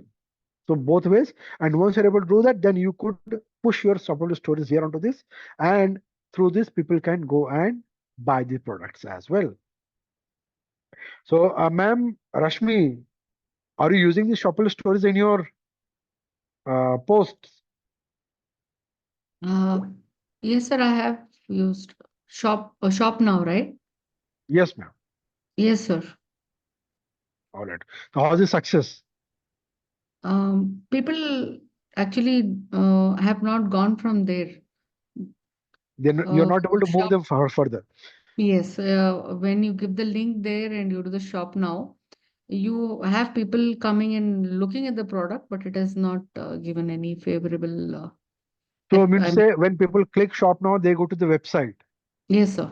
So both ways. And once you're able to do that, then you could push your support stories here onto this, and through this people can go and buy the products as well. So ma'am Rashmi, are you using the Shopify stories in your posts? Yes, sir, I have used shop now, right? Yes, ma'am. Yes, sir. All right. So how's the success? People actually have not gone from there. Then you're not able to move Shop, them further. yes, when you give the link there and you do the shop now, you have people coming and looking at the product, but it has not given any favorable. So I mean to I mean, say, when people click shop now, they go to the website. yes, sir.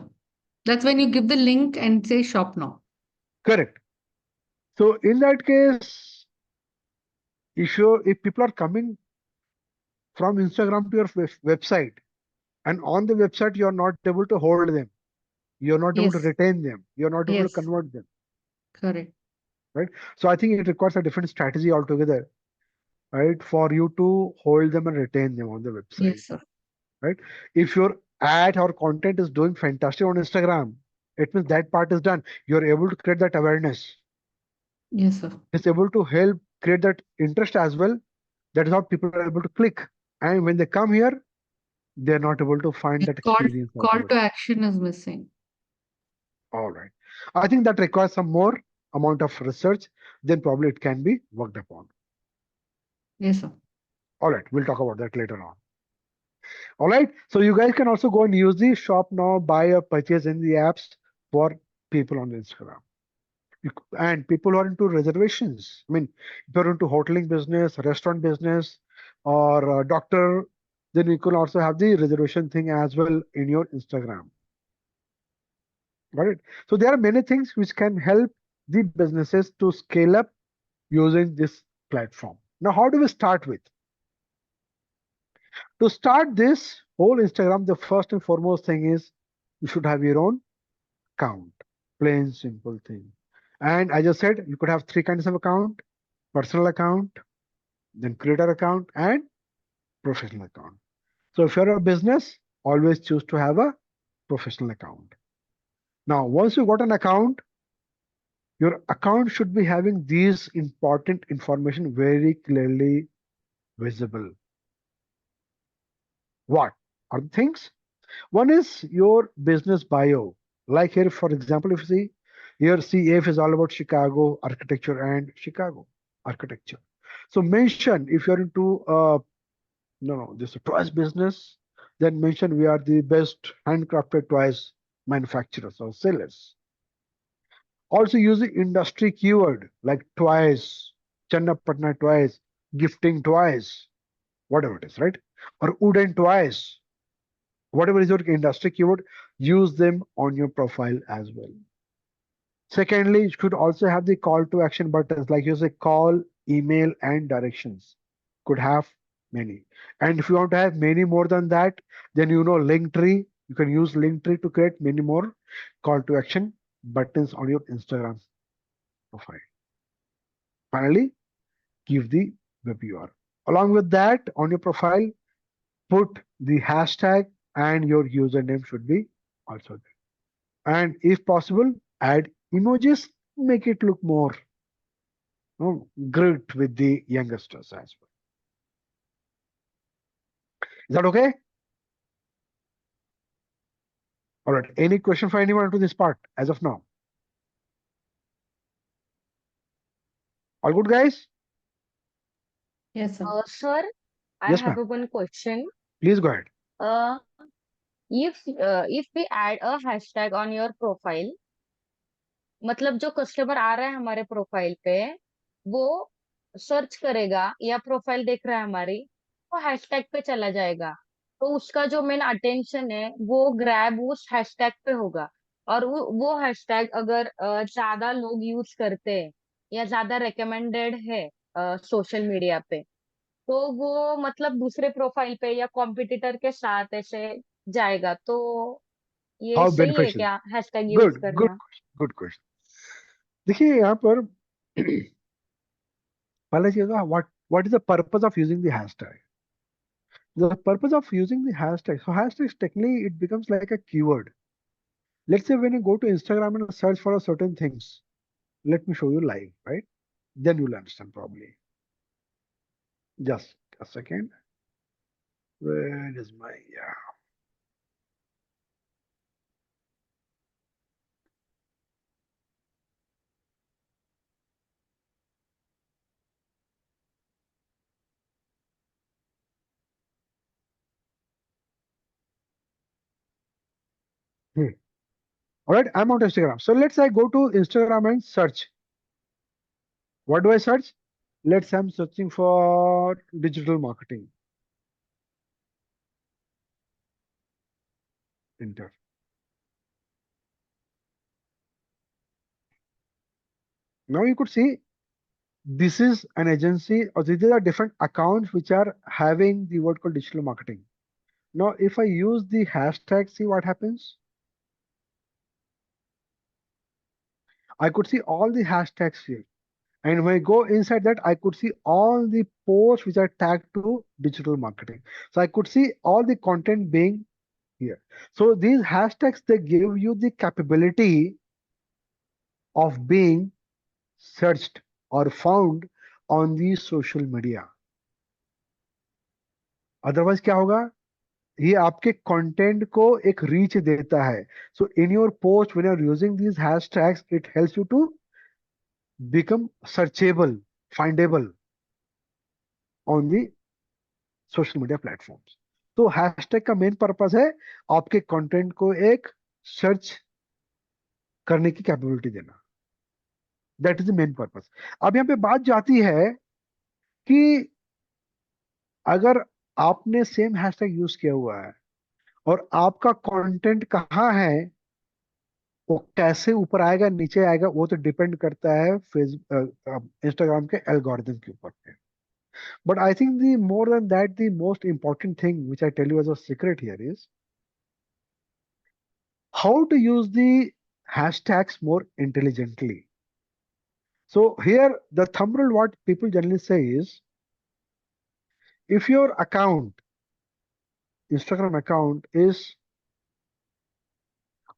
That's when you give the link and say shop now. Correct. So in that case, if people are coming from Instagram to your website, and on the website you're not able to hold them, you're not able to Yes, retain them, you're not able to yes, convert them, correct. right? So I think it requires a different strategy altogether, right, for you to hold them and retain them on the website, Yes, sir. right? If your ad or content is doing fantastic on Instagram, it means that part is done. You're able to create that awareness. Yes, sir. It's able to help create that interest as well. That is how people are able to click. And when they come here, they're not able to find The that experience call altogether. to action is missing. All right. I think that requires some more amount of research, then probably it can be worked upon. Yes, sir. All right, we'll talk about that later on. All right, so you guys can also go and use the shop now, buy or purchase in the apps for people on Instagram. And people who are into reservations. I mean, if you're into hoteling business, restaurant business, or doctor, then you can also have the reservation thing as well in your Instagram. Got it? So there are many things which can help the businesses to scale up using this platform. Now, how do we start with? To start this whole Instagram, the first and foremost thing is you should have your own account. Plain simple thing. And as I said, you could have three kinds of account: personal account, then creator account, and professional account. So if you're a business, always choose to have a professional account. Now, once you got an account, your account should be having these important information very clearly visible. What are the things? One is your business bio. Like here, for example, if you see here, CF is all about Chicago architecture and Chicago architecture. So mention if you're into this is a toys business, then mention we are the best handcrafted toys manufacturers or sellers. Also use the industry keyword like toys, Channapatna toys, gifting toys, whatever it is, right? Or wooden toys, whatever is your industry keyword, use them on your profile as well. Secondly, you should also have the call to action buttons, like you say call, email, and directions. Could have many. And if you want to have many more than that, then Linktree. You can use Linktree to create many more call to action buttons on your Instagram profile. Finally, give the web URL. Along with that, on your profile, put the hashtag and your username should be also there. And if possible, add emojis, make it look more great with the youngsters as well. Is that okay? All right. Any question for anyone to this part as of now? All good, guys? Yes, sir. Sir, I Yes, have ma'am. one question. Please go ahead. Uh, if we add a hashtag on your profile, मतलब जो customer आ रहा है हमारे profile पे, वो search करेगा या profile देख रहा है हमारी, वो हैशटैग पे चला जाएगा। तो उसका जो मेन अटेंशन है, वो ग्रैब उस हैशटैग पे होगा। और वो हैशटैग अगर ज्यादा लोग यूज करते हैं या ज्यादा रिकमेंडेड है सोशल मीडिया पे, तो वो मतलब दूसरे प्रोफाइल पे या कॉम्पिटिटर के साथ ऐसे जाएगा, तो ये How सही है beneficial? क्या हैशटैग यूज Good, good, करना? good question. देखिए यहाँ पर पहला चीज होगा what is the purpose of using the hashtag? The purpose of using the hashtag. So hashtags technically it becomes like a keyword. Let's say when you go to Instagram and search for a certain things, let me show you live, right? Then you'll understand probably. Just a second. Where is my, yeah. All right, I'm on Instagram. So let's say I go to Instagram and search. What do I search? Let's say I'm searching for digital marketing. Enter. Now you could see this is an agency, or these are different accounts which are having the word called digital marketing. Now, if I use the hashtag, see what happens. I could see all the hashtags here. And when I go inside that, I could see all the posts which are tagged to digital marketing. So I could see all the content being here. So these hashtags, they give you the capability of being searched or found on the social media. Otherwise क्या होगा? ये आपके content को एक reach देता है. So in your post, when you're using these hashtags, it helps you to become searchable, findable on the social media platforms. तो hashtag का मेन पर्पस है आपके कंटेंट को एक सर्च करने की कैपेबिलिटी देना. That is the main purpose. अब यहाँ पे बात जाती है कि अगर आपने सेम हैशटैग यूज किया हुआ है और आपका कंटेंट कहाँ है, वो कैसे ऊपर आएगा नीचे आएगा, वो तो डिपेंड करता है फेसबुक इंस्टाग्राम के एल्गोरिथम के ऊपर पे. But I think the more than that the most important thing which I tell you as a secret here is how to use the hashtags more intelligently. So here the thumbnail what people generally say is, if your account, Instagram account is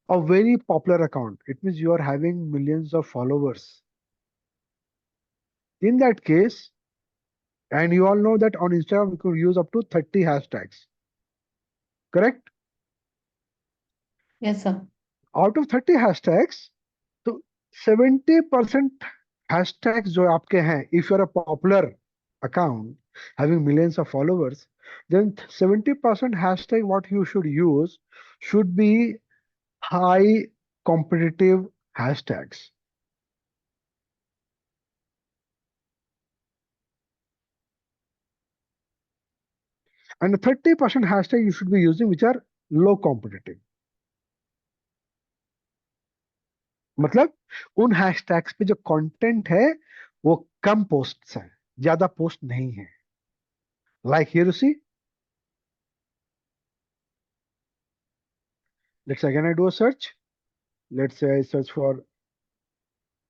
a very popular account, it means you are having millions of followers. In that case, and you all know that on Instagram you could use up to 30 hashtags, correct? Yes, sir. Out of 30 hashtags, तो 70% hashtags जो आपके हैं, if you're a popular account having millions of followers, then 70% hashtag what you should use should be high competitive hashtags. And the 30% hashtag you should be using which are low competitive. मतलब उन hashtags पे जो content है वो कम posts है, ज्यादा post नहीं है. Like here you see, let's say again I do a search. Let's say I search for,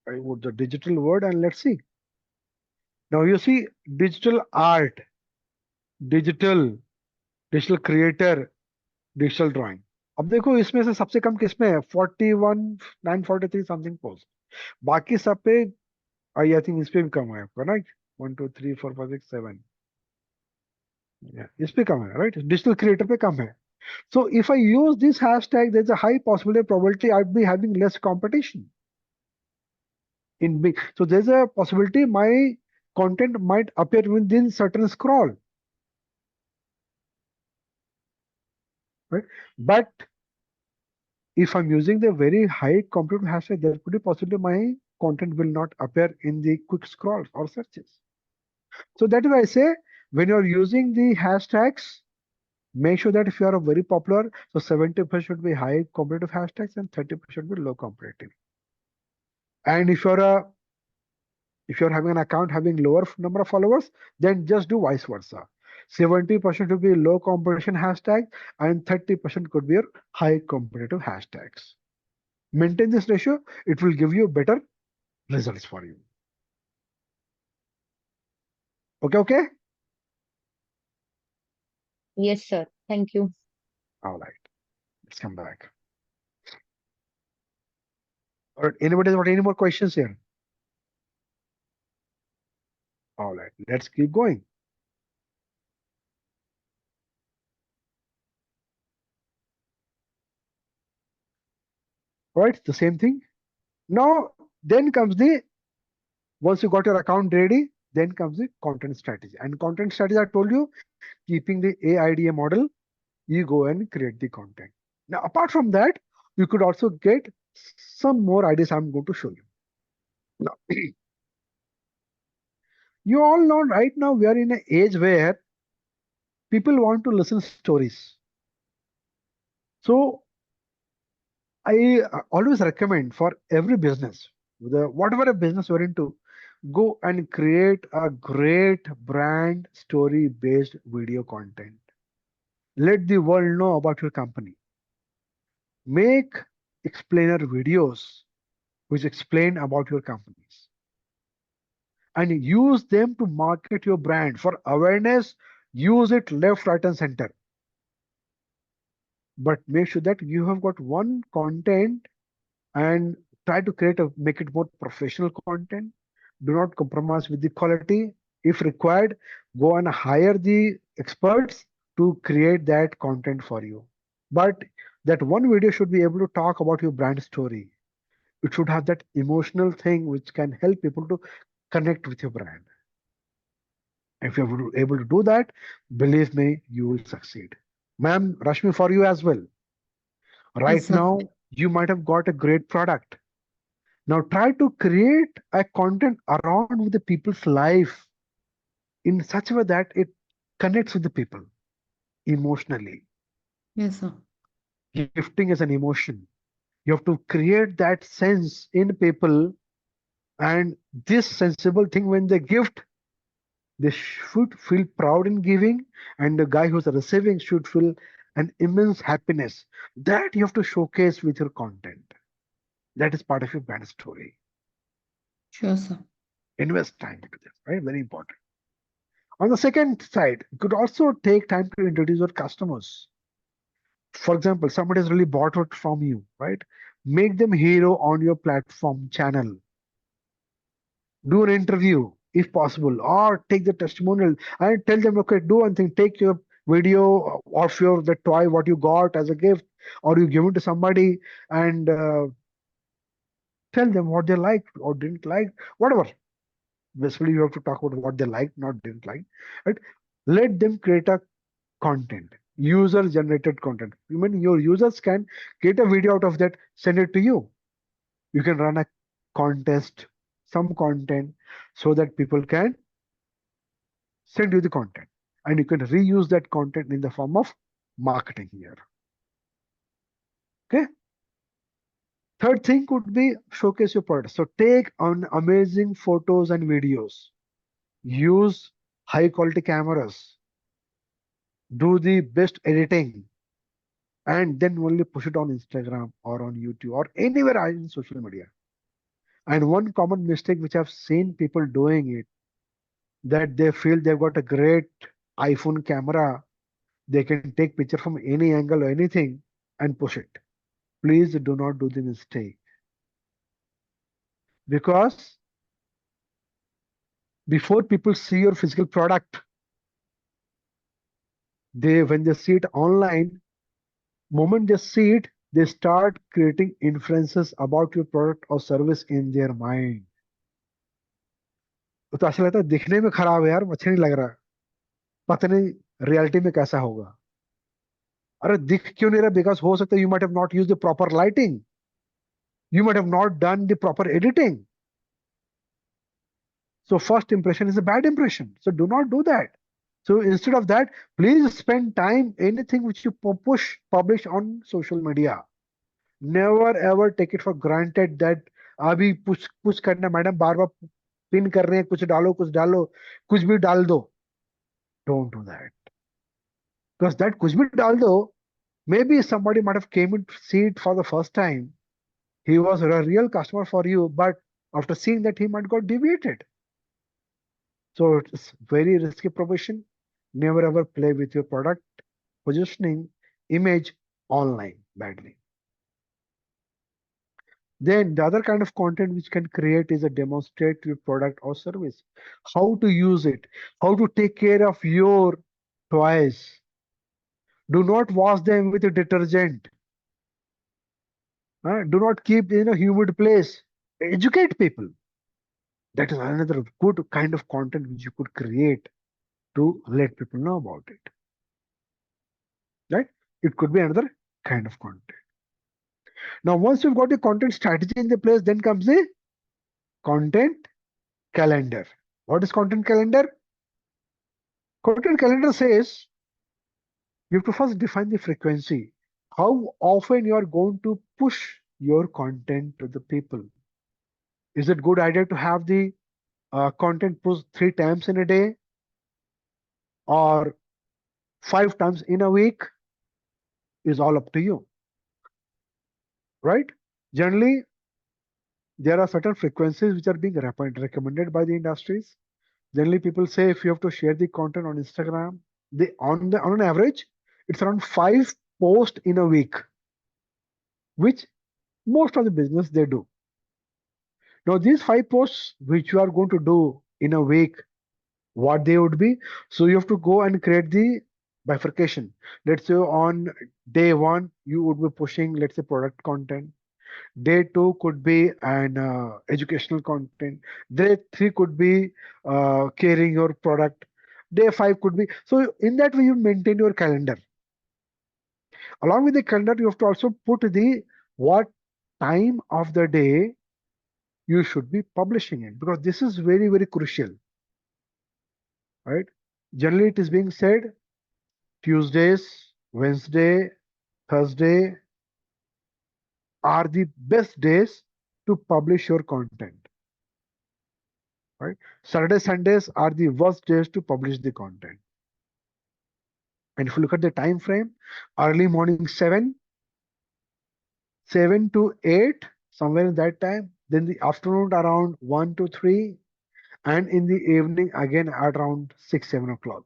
I would the digital word, and let's see. Now you see digital art, digital creator, digital drawing. अब देखो इसमें से सबसे कम किस में है? 41,943 something post. बाकी सब पे आई थिंक इस पे भी कम है आपका, राइट? 1 2 3 4 5 6 7, इस पे कम है, राइट? डिजिटल क्रिएटर पे कम है. So if I use this hashtag, there's a high possibility probability I'd be having less competition in big. So there's a possibility my content might appear within certain scroll, right? But if I'm using the very high competitive hashtag, there could be possibility my content will not appear in the quick scrolls or searches. So that is why I say when you're using the hashtags, make sure that if you are a very popular, so 70% should be high competitive hashtags and 30% should be low competitive. And if you're having an account having lower number of followers, then just do vice versa. 70% would be low competition hashtag, and 30% could be your high competitive hashtags. Maintain this ratio, it will give you better results for you. Okay? Yes, sir. Thank you. All right, let's come back. All right, anybody got any more questions here? All right, let's keep going. All right, the same thing. Now, then comes the, once you got your account ready, then comes the content strategy. And content strategy, I told you, keeping the AIDA model, you go and create the content. Now, apart from that, you could also get some more ideas I'm going to show you. Now, you all know right now we are in an age where people want to listen stories. So I always recommend for every business, whatever a business you're into, go and create a great brand story based video content. Let the world know about your company. Make explainer videos which explain about your companies and use them to market your brand. For awareness, use it left, right, and center. But make sure that you have got one content and try to make it more professional content. Do not compromise with the quality. If required, go and hire the experts to create that content for you. But that one video should be able to talk about your brand story. It should have that emotional thing which can help people to connect with your brand. If you're able to do that, believe me, you will succeed. Ma'am, Rashmi, for you as well. Right sir. now, you might have got a great product. Now try to create a content around with the people's life in such a way that it connects with the people emotionally. Yes, sir. Gifting is an emotion. You have to create that sense in people, and this sensible thing, when they gift, they should feel proud in giving, and the guy who's receiving should feel an immense happiness. That you have to showcase with your content. That is part of your brand story. Sure, sir. Invest time into this, right? Very important. On the second side, you could also take time to introduce your customers. For example, somebody has really bought it from you, right? Make them hero on your platform channel. Do an interview if possible, or take the testimonial and tell them, okay, do one thing, take your video of your the toy what you got as a gift, or you give it to somebody and tell them what they liked or didn't like, whatever. Basically, you have to talk about what they liked, not didn't like, right? Let them create a content, user generated content. Even your users can create a video out of that, send it to you. You can run a contest, some content, so that people can send you the content, and you can reuse that content in the form of marketing here. Okay. Third thing could be showcase your product. So take on amazing photos and videos. Use high quality cameras. Do the best editing, and then only push it on Instagram or on YouTube or anywhere in social media. And one common mistake which I've seen people doing it, that they feel they've got a great iPhone camera, they can take picture from any angle or anything and push it. Please do not do the mistake. Because before people see your physical product, when they see it online, moment they see it, they start creating inferences about your product or service in their mind. तो ऐसा लगता है दिखने में खराब है यार, अच्छा नहीं लग रहा, पता नहीं रियलिटी में कैसा होगा. अरे दिख क्यों नहीं रहा? बिकॉज हो सकता है you might have not used the proper lighting, you might have not done the proper editing. So first impression is a bad impression, so do not do that. So instead of that, please spend time anything which you publish on social media. Never ever take it for granted that अभी push करना madam, बार बार pin कर रहे हैं, कुछ डालो कुछ भी डाल दो. Don't do that. Because that kuch bhi dal do, maybe somebody might have came in to see it for the first time. He was a real customer for you, but after seeing that, he might got deviated. So it's very risky proposition. Never ever play with your product positioning image online badly. Then the other kind of content which can create is a demonstrate your product or service, how to use it, how to take care of your toys. Do not wash them with a detergent. Do not keep in a humid place. Educate people. That is another good kind of content which you could create to let people know about it. Right? It could be another kind of content. Now, once you've got a content strategy in the place, then comes the content calendar. What is content calendar? Content calendar says you have to first define the frequency. How often you are going to push your content to the people. Is it good idea to have the content pushed 3 times in a day or 5 times in a week? Is all up to you, right? Generally, there are certain frequencies which are being recommended by the industries. Generally, people say if you have to share the content on Instagram, on an average, it's around 5 posts in a week, which most of the business they do. Now, these 5 posts which you are going to do in a week, what they would be. So you have to go and create the bifurcation. Let's say on day 1, you would be pushing, let's say, product content. Day 2 could be an educational content. Day 3 could be carrying your product. Day 5 could be. So in that way, you maintain your calendar. Along with the calendar, you have to also put the what time of the day you should be publishing it, because this is very, very crucial. Right? Generally, it is being said Tuesdays, Wednesday, Thursday are the best days to publish your content. Right? Saturday, Sundays are the worst days to publish the content. And if you look at the time frame, early morning 7 to 8, somewhere in that time, then the afternoon around 1 to 3, and in the evening again at around 6, 7 o'clock.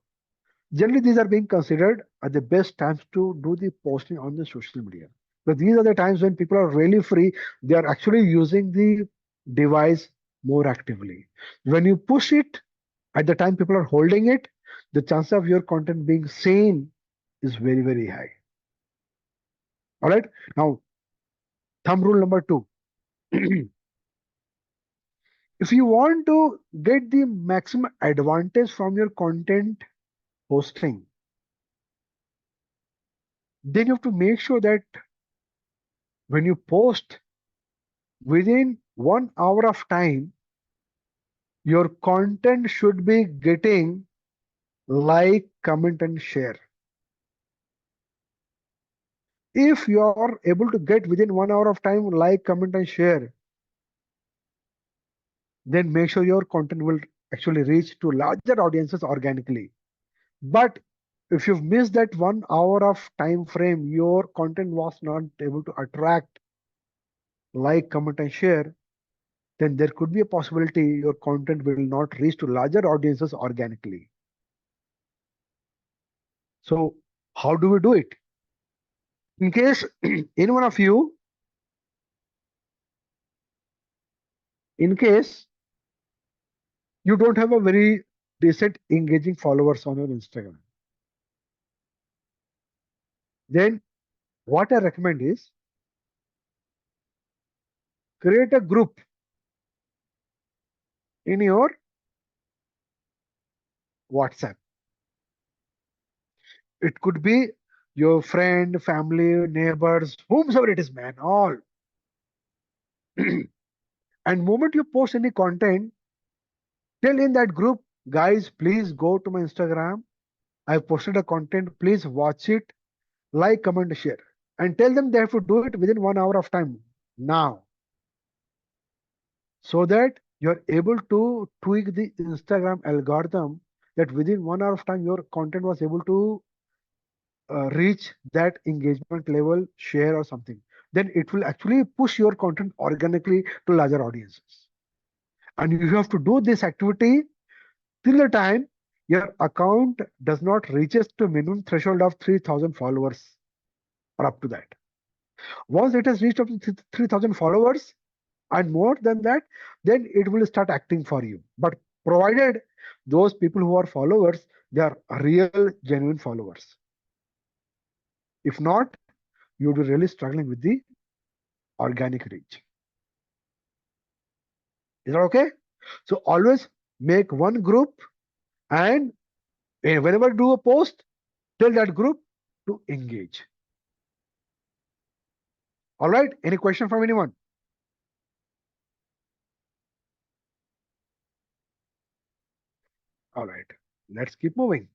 Generally, these are being considered as the best times to do the posting on the social media. But these are the times when people are really free. They are actually using the device more actively. When you push it at the time people are holding it, the chance of your content being seen is very, very high. All right. Now, thumb rule number 2. If you want to get the maximum advantage from your content posting, then you have to make sure that when you post within 1 hour of time, your content should be getting like, comment, and share. If you are able to get within 1 hour of time like, comment, and share, then make sure your content will actually reach to larger audiences organically. But if you've missed that 1 hour of time frame, your content was not able to attract like, comment, and share, then there could be a possibility your content will not reach to larger audiences organically. So how do we do it? In case any one of you, in case you don't have a very decent engaging followers on your Instagram, then what I recommend is create a group in your WhatsApp. It could be your friend, family, neighbors, whomsoever it is, man, all. And moment you post any content, tell in that group, guys, please go to my Instagram. I've posted a content. Please watch it, like, comment, share. And tell them they have to do it within 1 hour of time now, so that you're able to tweak the Instagram algorithm that within 1 hour of time your content was able to reach that engagement level, share or something, then it will actually push your content organically to larger audiences. And you have to do this activity till the time your account does not reaches to minimum threshold of 3,000 followers or up to that. Once it has reached up to 3,000 followers and more than that, then it will start acting for you. But provided those people who are followers, they are real, genuine followers. If not, you will be really struggling with the organic reach. Is that okay? So always make one group, and whenever you do a post, tell that group to engage. All right. Any question from anyone? All right. Let's keep moving.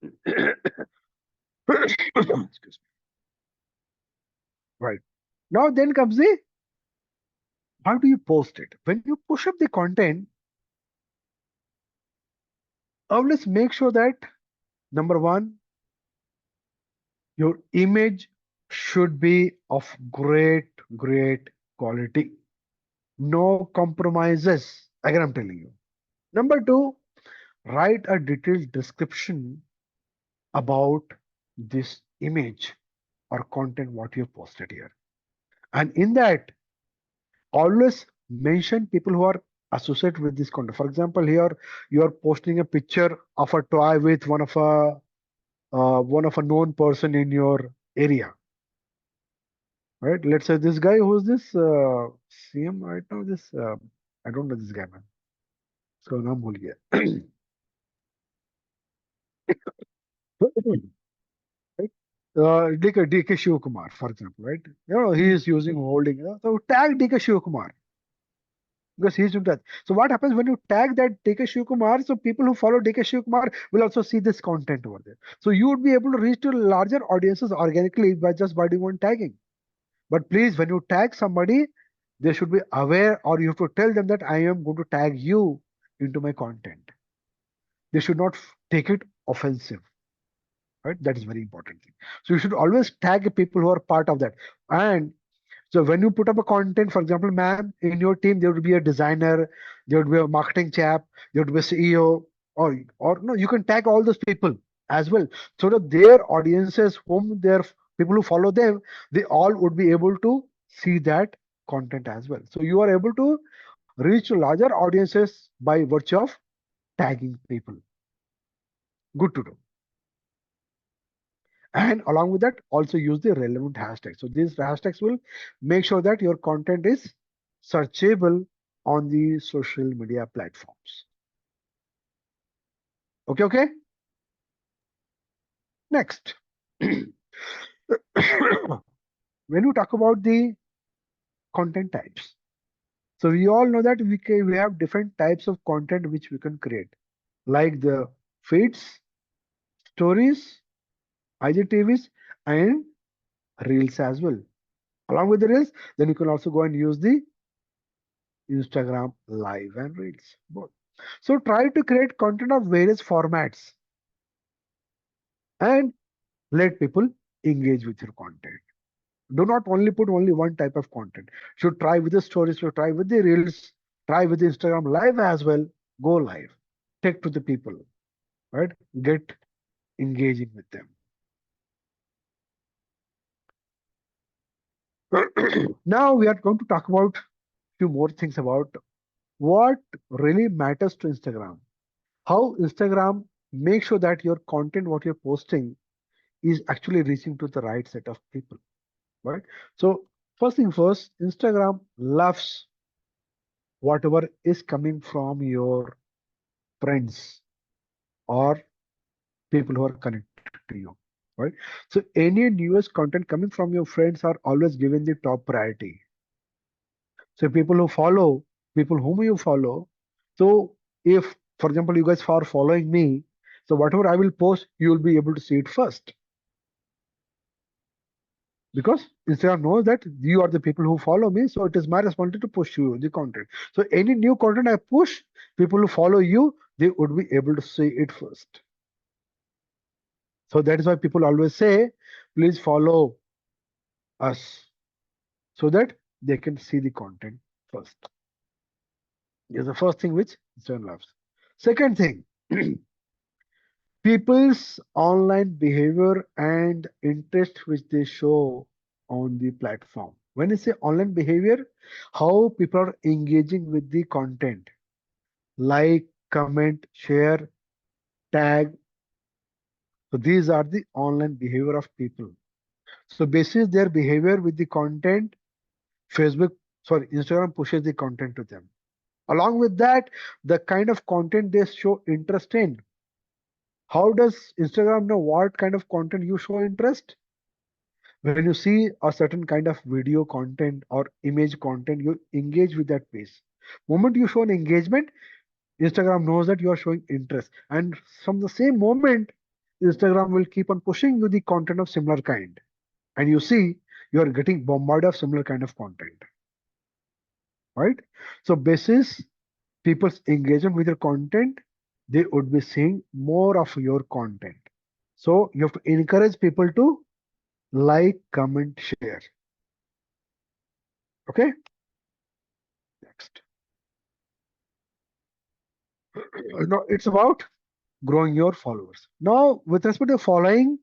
Excuse me. Right. Now then comes the, how do you post it? When you push up the content, always make sure that number one, your image should be of great quality. No compromises. Again, I'm telling you. Number two, write a detailed description about this image or content what you posted here. And in that, always mention people who are associated with this content. For example, here you are posting a picture of a toy with one of a known person in your area. Right? Let's say this guy, who's this CM right now? This I don't know this guy, man. So naam bhul gaya. Right? DK Shiv Kumar, for example, right? You know, he is using holding. So tag DK Shiv Kumar because he's doing that. So what happens when you tag that DK Shiv Kumar? So people who follow DK Shiv Kumar will also see this content over there. So you would be able to reach to larger audiences organically by just by doing one tagging. But please, when you tag somebody, they should be aware, or you have to tell them that I am going to tag you into my content. They should not take it offensive. Right? That is very important thing. So you should always tag people who are part of that. And so when you put up a content, for example, ma'am, in your team, there would be a designer, there would be a marketing chap, there would be a CEO, or no, you can tag all those people as well. So that their audiences, whom their people who follow them, they all would be able to see that content as well. So you are able to reach larger audiences by virtue of tagging people. Good to do. And along with that, also use the relevant hashtags. So these hashtags will make sure that your content is searchable on the social media platforms. Okay. Next. When you talk about the content types, so we all know that we have different types of content which we can create, like the feeds, stories, IGTVs, and reels as well. Along with the reels, then you can also go and use the Instagram live and reels both. So try to create content of various formats and let people engage with your content. Do not only put only one type of content. Should try with the stories, should try with the reels, try with the Instagram live as well. Go live. Take to the people, right? Get engaging with them. Now we are going to talk about few more things about what really matters to Instagram. How Instagram makes sure that your content, what you're posting, is actually reaching to the right set of people, right? So first thing first, Instagram loves whatever is coming from your friends or people who are connected to you, right? So any newest content coming from your friends are always given the top priority. So people who follow, people whom you follow. So if, for example, you guys are following me, so whatever I will post, you will be able to see it first. Because Instagram knows that you are the people who follow me, so it is my responsibility to push you the content. So any new content I push, people who follow you, they would be able to see it first. So that is why people always say, please follow us, so that they can see the content first. Is the first thing which Instagram loves. Second thing, people's online behavior and interest which they show on the platform. When you say online behavior, how people are engaging with the content, like, comment, share, tag. So these are the online behavior of people. So basis their behavior with the content, Instagram pushes the content to them. Along with that, the kind of content they show interest in. How does Instagram know what kind of content you show interest? When you see a certain kind of video content or image content, you engage with that page. Moment you show an engagement, Instagram knows that you are showing interest. And from the same moment, Instagram will keep on pushing you the content of similar kind. And you see, you are getting bombarded of similar kind of content. Right? So basis people's engagement with your content, they would be seeing more of your content. So you have to encourage people to like, comment, share. Okay. Next. Now it's about growing your followers. Now, with respect to following,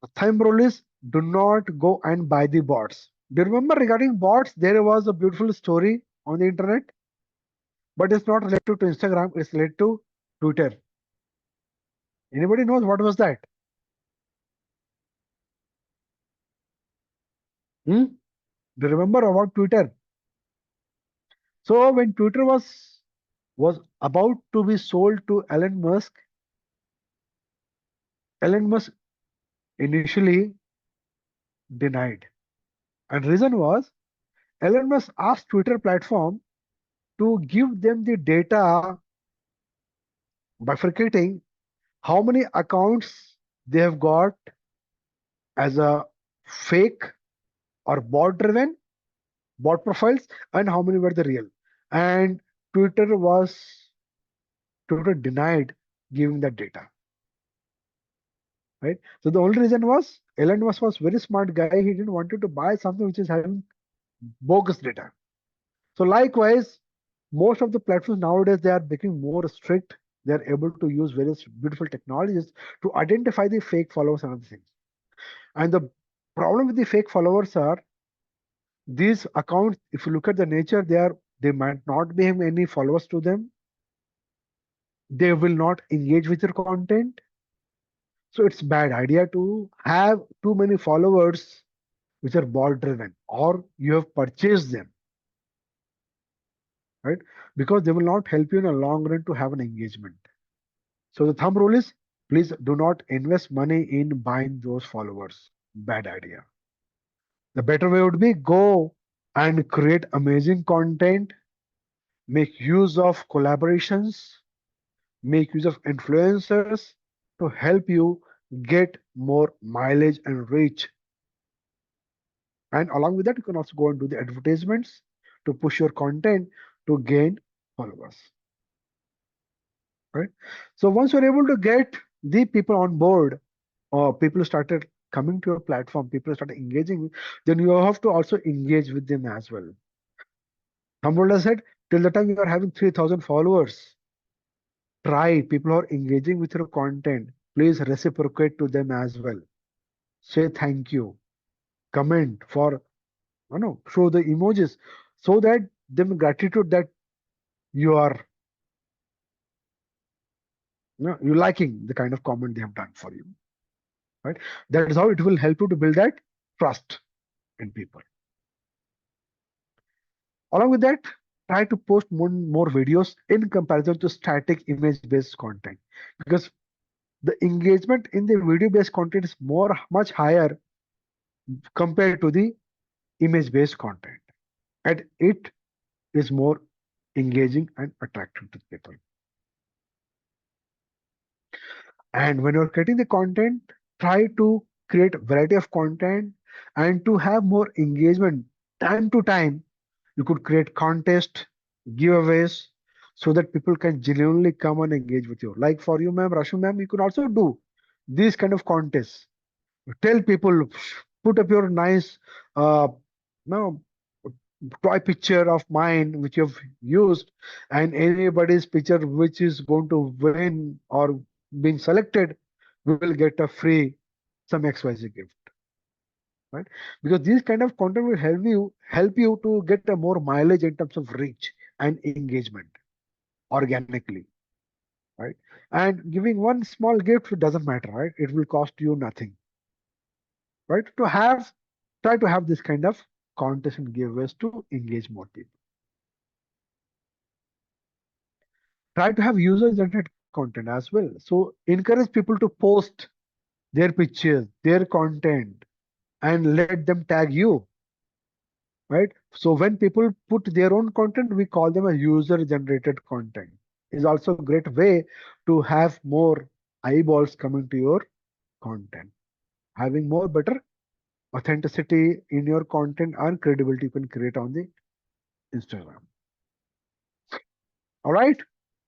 the thumb rule is do not go and buy the bots. Do you remember regarding bots? There was a beautiful story on the internet, but it's not related to Instagram, it's related to Twitter. Anybody knows what was that? Do you remember about Twitter? So when Twitter was about to be sold to Elon Musk initially denied. And reason was Elon Musk asked Twitter platform to give them the data bifurcating how many accounts they have got as a fake or bot driven bot profiles and how many were the real. And Twitter denied giving that data. Right? So the only reason was Elon Musk was very smart guy. He didn't want to buy something which is having bogus data. So likewise, most of the platforms nowadays, they are becoming more strict. They are able to use various beautiful technologies to identify the fake followers and other things. And the problem with the fake followers are these accounts, if you look at the nature, they might not be having any followers to them. They will not engage with your content. So it's bad idea to have too many followers which are bot driven or you have purchased them. Right? Because they will not help you in a long run to have an engagement. So the thumb rule is please do not invest money in buying those followers. Bad idea. The better way would be go and create amazing content, make use of collaborations, make use of influencers to help you get more mileage and reach. And along with that, you can also go and do the advertisements to push your content to gain followers. Right? So once you're able to get the people on board, or people started coming to your platform, people started engaging, then you have to also engage with them as well. Hambolda said, till the time you are having 3,000 followers, try people who are engaging with your content. Please reciprocate to them as well. Say thank you. Comment for, show the emojis so that them gratitude that you are, you liking the kind of comment they have done for you. Right? That is how it will help you to build that trust in people. Along with that, try to post more videos in comparison to static image-based content, because the engagement in the video-based content is much higher compared to the image-based content, and it is more engaging and attractive to people. And when you're creating the content, try to create variety of content and to have more engagement time to time. You could create contest, giveaways, so that people can genuinely come and engage with you. Like for you, ma'am, Rashu ma'am, you could also do. these kind of contests. Tell people, put up your nice no toy picture of mine which you've used, and anybody's picture which is going to win or being selected will get a free some XYZ gift. Right? Because these kind of content will help you to get a more mileage in terms of reach and engagement organically. Right? And giving one small gift, it doesn't matter, right? It will cost you nothing. Right? Try to have this kind of contest and giveaways to engage more people. Try to have user generated content as well. So encourage people to post their pictures, their content, and let them tag you. Right? So when people put their own content, we call them a user generated content. Is also a great way to have more eyeballs coming to your content. Having more better authenticity in your content and credibility you can create on the Instagram. All right.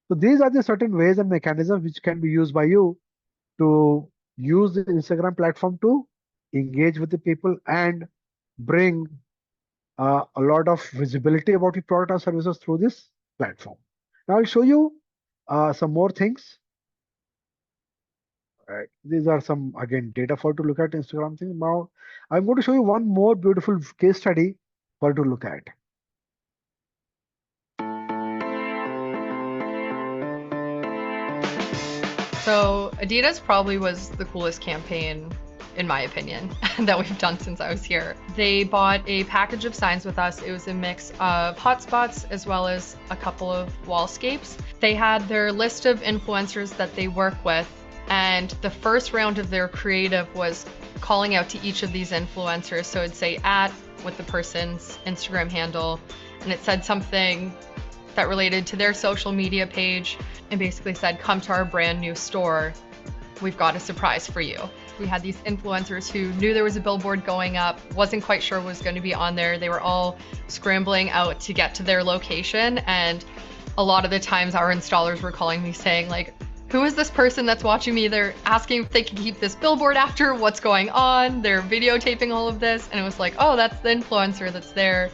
So these are the certain ways and mechanisms which can be used by you to use the Instagram platform to engage with the people and bring a lot of visibility about your product or services through this platform. Now I'll show you some more things. Right. These are some, again, data for to look at Instagram thing. Now I'm going to show you one more beautiful case study for to look at. So Adidas probably was the coolest campaign, in my opinion, that we've done since I was here. They bought a package of signs with us. It was a mix of hotspots as well as a couple of wallscapes. They had their list of influencers that they work with, and the first round of their creative was calling out to each of these influencers. So it'd say @ with the person's Instagram handle, and it said something that related to their social media page and basically said, come to our brand new store. We've got a surprise for you. We had these influencers who knew there was a billboard going up, wasn't quite sure what was going to be on there. They were all scrambling out to get to their location. And a lot of the times our installers were calling me saying like, who is this person that's watching me? They're asking if they can keep this billboard after, what's going on? They're videotaping all of this. And it was like, oh, that's the influencer that's there.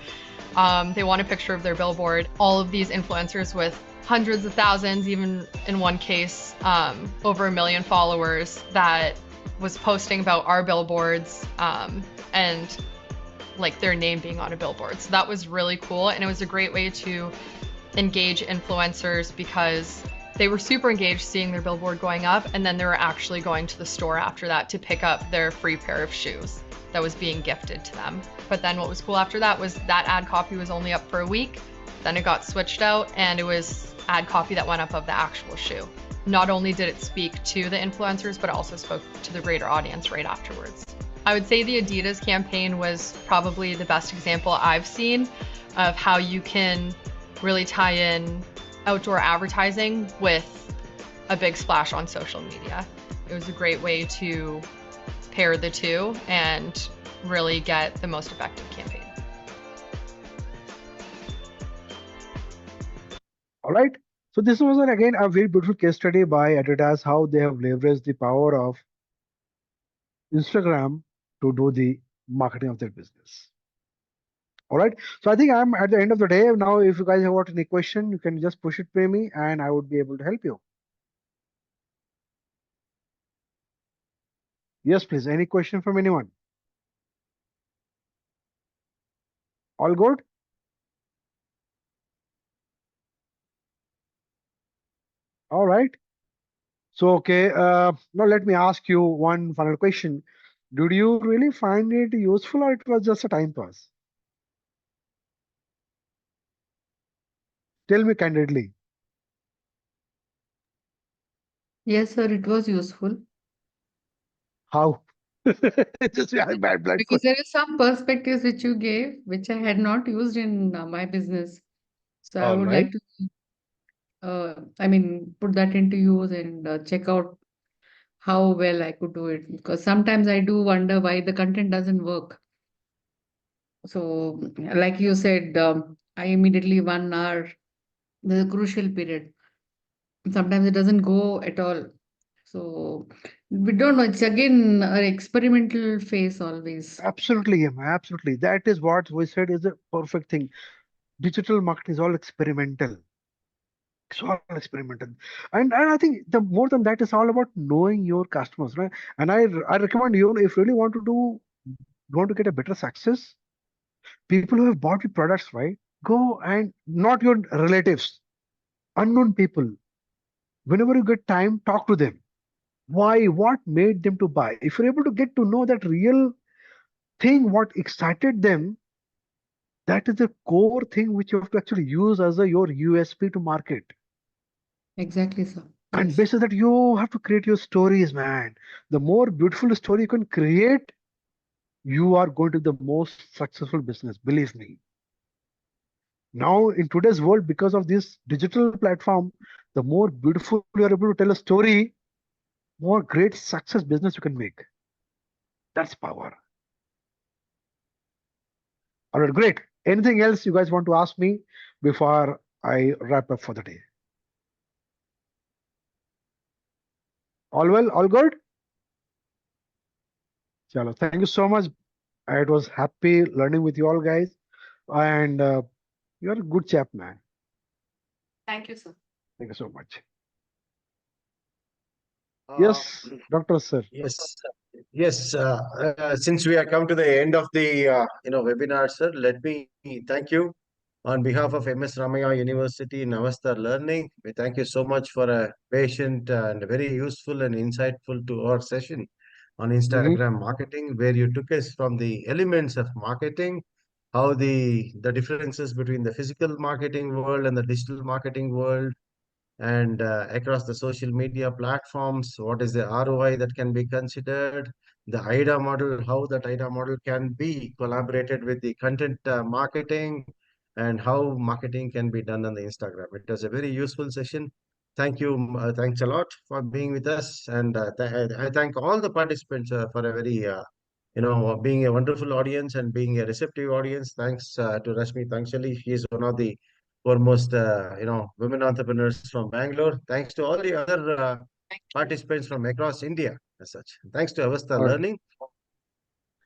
They want a picture of their billboard. All of these influencers with hundreds of thousands, even in one case, over 1 million followers, that was posting about our billboards and like their name being on a billboard. So that was really cool. And it was a great way to engage influencers because they were super engaged seeing their billboard going up, and then they were actually going to the store after that to pick up their free pair of shoes that was being gifted to them. But then what was cool after that was that ad copy was only up for a week. Then it got switched out and it was ad copy that went up of the actual shoe. Not only did it speak to the influencers, but also spoke to the greater audience right afterwards. I would say the Adidas campaign was probably the best example I've seen of how you can really tie in outdoor advertising with a big splash on social media. It was a great way to pair the two and really get the most effective campaign. All right. So this was again a very beautiful case study by Adidas, how they have leveraged the power of Instagram to do the marketing of their business. All right. So I think I'm at the end of the day. Now, if you guys have got any question, you can just push it by me and I would be able to help you. Yes, please. Any question from anyone? All good? All right. So, okay. Now let me ask you one final question. Did you really find it useful or it was just a time pass? Tell me candidly. Yes, sir, it was useful. How? Just bad blood. Because there is some perspectives which you gave, which I had not used in my business. So I All would right. like to, put that into use and check out how well I could do it. Because sometimes I do wonder why the content doesn't work. So, like you said, I immediately 1 hour, the crucial period. Sometimes it doesn't go at all. So We don't know. It's again an experimental phase always. Absolutely, Emma, absolutely. That is what we said is the perfect thing. Digital marketing is all experimental. It's all experimental. And I think the more than that is all about knowing your customers, right? And I recommend you, if you really want to get a better success, people who have bought your products, right? Go and not your relatives, unknown people. Whenever you get time, talk to them. Why? What made them to buy? If you're able to get to know that real thing, what excited them, that is the core thing which you have to actually use as your USP to market. Exactly, sir. And Yes. based on that, you have to create your stories, man. The more beautiful story you can create, you are going to be the most successful business. Believe me. Now, in today's world, because of this digital platform, the more beautiful you are able to tell a story, more great success business you can make. That's power. All right, great. Anything else you guys want to ask me before I wrap up for the day? All well, all good? Chalo, thank you so much. It was happy learning with you all guys. And you're a good chap, man. Thank you, sir. Thank you so much. Uh, Yes, Dr. Sir. Yes, yes. Since we have come to the end of the webinar, sir, let me thank you on behalf of MS Ramaya University in Avasta Learning. We thank you so much for a patient and very useful and insightful to our session on Instagram marketing, where you took us from the elements of marketing, how the differences between the physical marketing world and the digital marketing world, and across the social media platforms, what is the ROI that can be considered, the IDA model, how that IDA model can be collaborated with the content marketing, and how marketing can be done on the Instagram. It was a very useful session. Thank you. Thanks a lot for being with us. And I thank all the participants for a very, being a wonderful audience and being a receptive audience. Thanks to Rashmi Tangshali. She is one of the foremost, women entrepreneurs from Bangalore. Thanks to all the other participants from across India as such. Thanks to Avasta All right. Learning.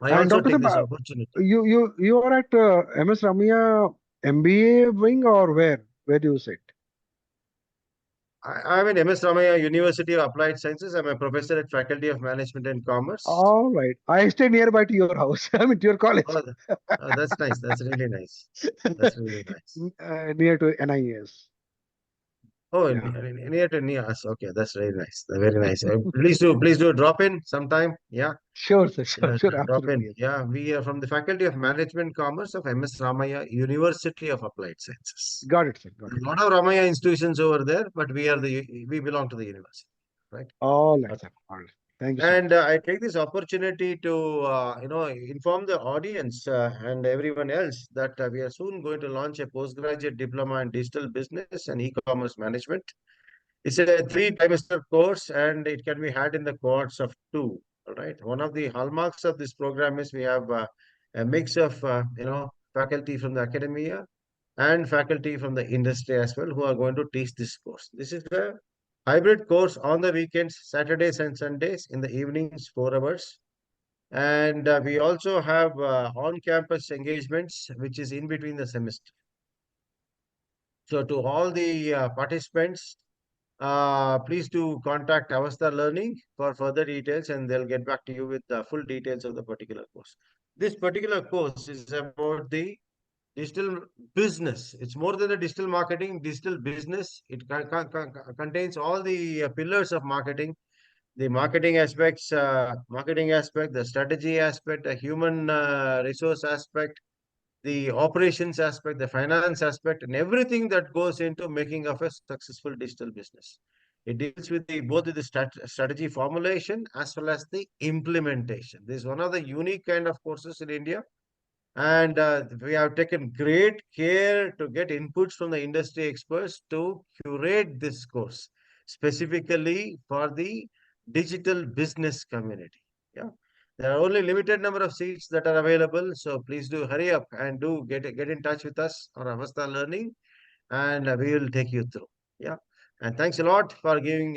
I And also Dr. take this Sir, opportunity. you are at MS Ramaya MBA wing or where? Where do you sit? I'm in MS Ramaya University of Applied Sciences. I'm a professor at Faculty of Management and Commerce. All right. I stay nearby to your house. I mean, to your college. Oh, that's nice. That's really nice. That's really nice. Near to NIS. Oh, Yeah. near us. Okay, that's very nice. Very nice. Please do drop in sometime. Yeah. Sure, sir. Sure, sure. Drop in. Absolutely. Yeah, we are from the Faculty of Management Commerce of MS Ramaya University of Applied Sciences. Got it, sir. Got A it. lot of Ramaya institutions over there, but we belong to the university, right? All right, Okay. sir. All right. Thank you so And much. I take this opportunity to inform the audience and everyone else that we are soon going to launch a postgraduate diploma in digital business and e-commerce management. It's a 3 trimester course and it can be had in the cohorts of 2. All right. One of the hallmarks of this program is we have a mix of faculty from the academia and faculty from the industry as well who are going to teach this course. This is a hybrid course on the weekends, Saturdays and Sundays, in the evenings, 4 hours. And we also have on-campus engagements, which is in between the semester. So to all the participants, please do contact Avasta Learning for further details and they'll get back to you with the full details of the particular course. This particular course is about the digital business. It's more than a digital marketing, digital business. It contains all the pillars of marketing, the marketing aspects, the strategy aspect, the human resource aspect, the operations aspect, the finance aspect, and everything that goes into making of a successful digital business. It deals with both with the strategy formulation as well as the implementation. This is one of the unique kind of courses in India. And we have taken great care to get inputs from the industry experts to curate this course specifically for the digital business community. Yeah. There are only limited number of seats that are available. So please do hurry up and do get in touch with us on Avasta Learning and we will take you through. Yeah. And thanks a lot for giving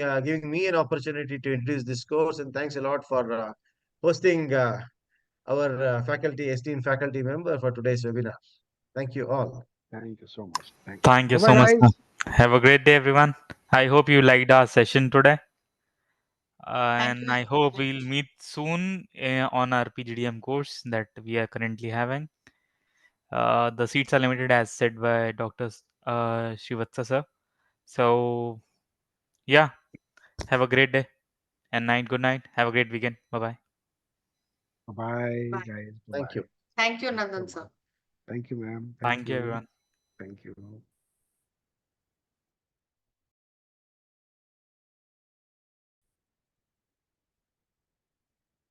me an opportunity to introduce this course, and thanks a lot for hosting our esteemed faculty member for today's webinar. Thank you all. Thank you so much. Thank you. Thank you Bye so bye, much, sir. guys. Have a great day, everyone. I hope you liked our session today. Thank And you. I hope we'll meet soon on our PGDM course that we are currently having. The seats are limited as said by Dr. Shivatsa sir. So, yeah, have a great day and night. Good night. Have a great weekend. Bye bye. Bye bye, Bye. guys. Bye Thank bye. you. Thank you, Nandan sir. Thank you, ma'am. Thank Thank you, you. everyone. Thank you.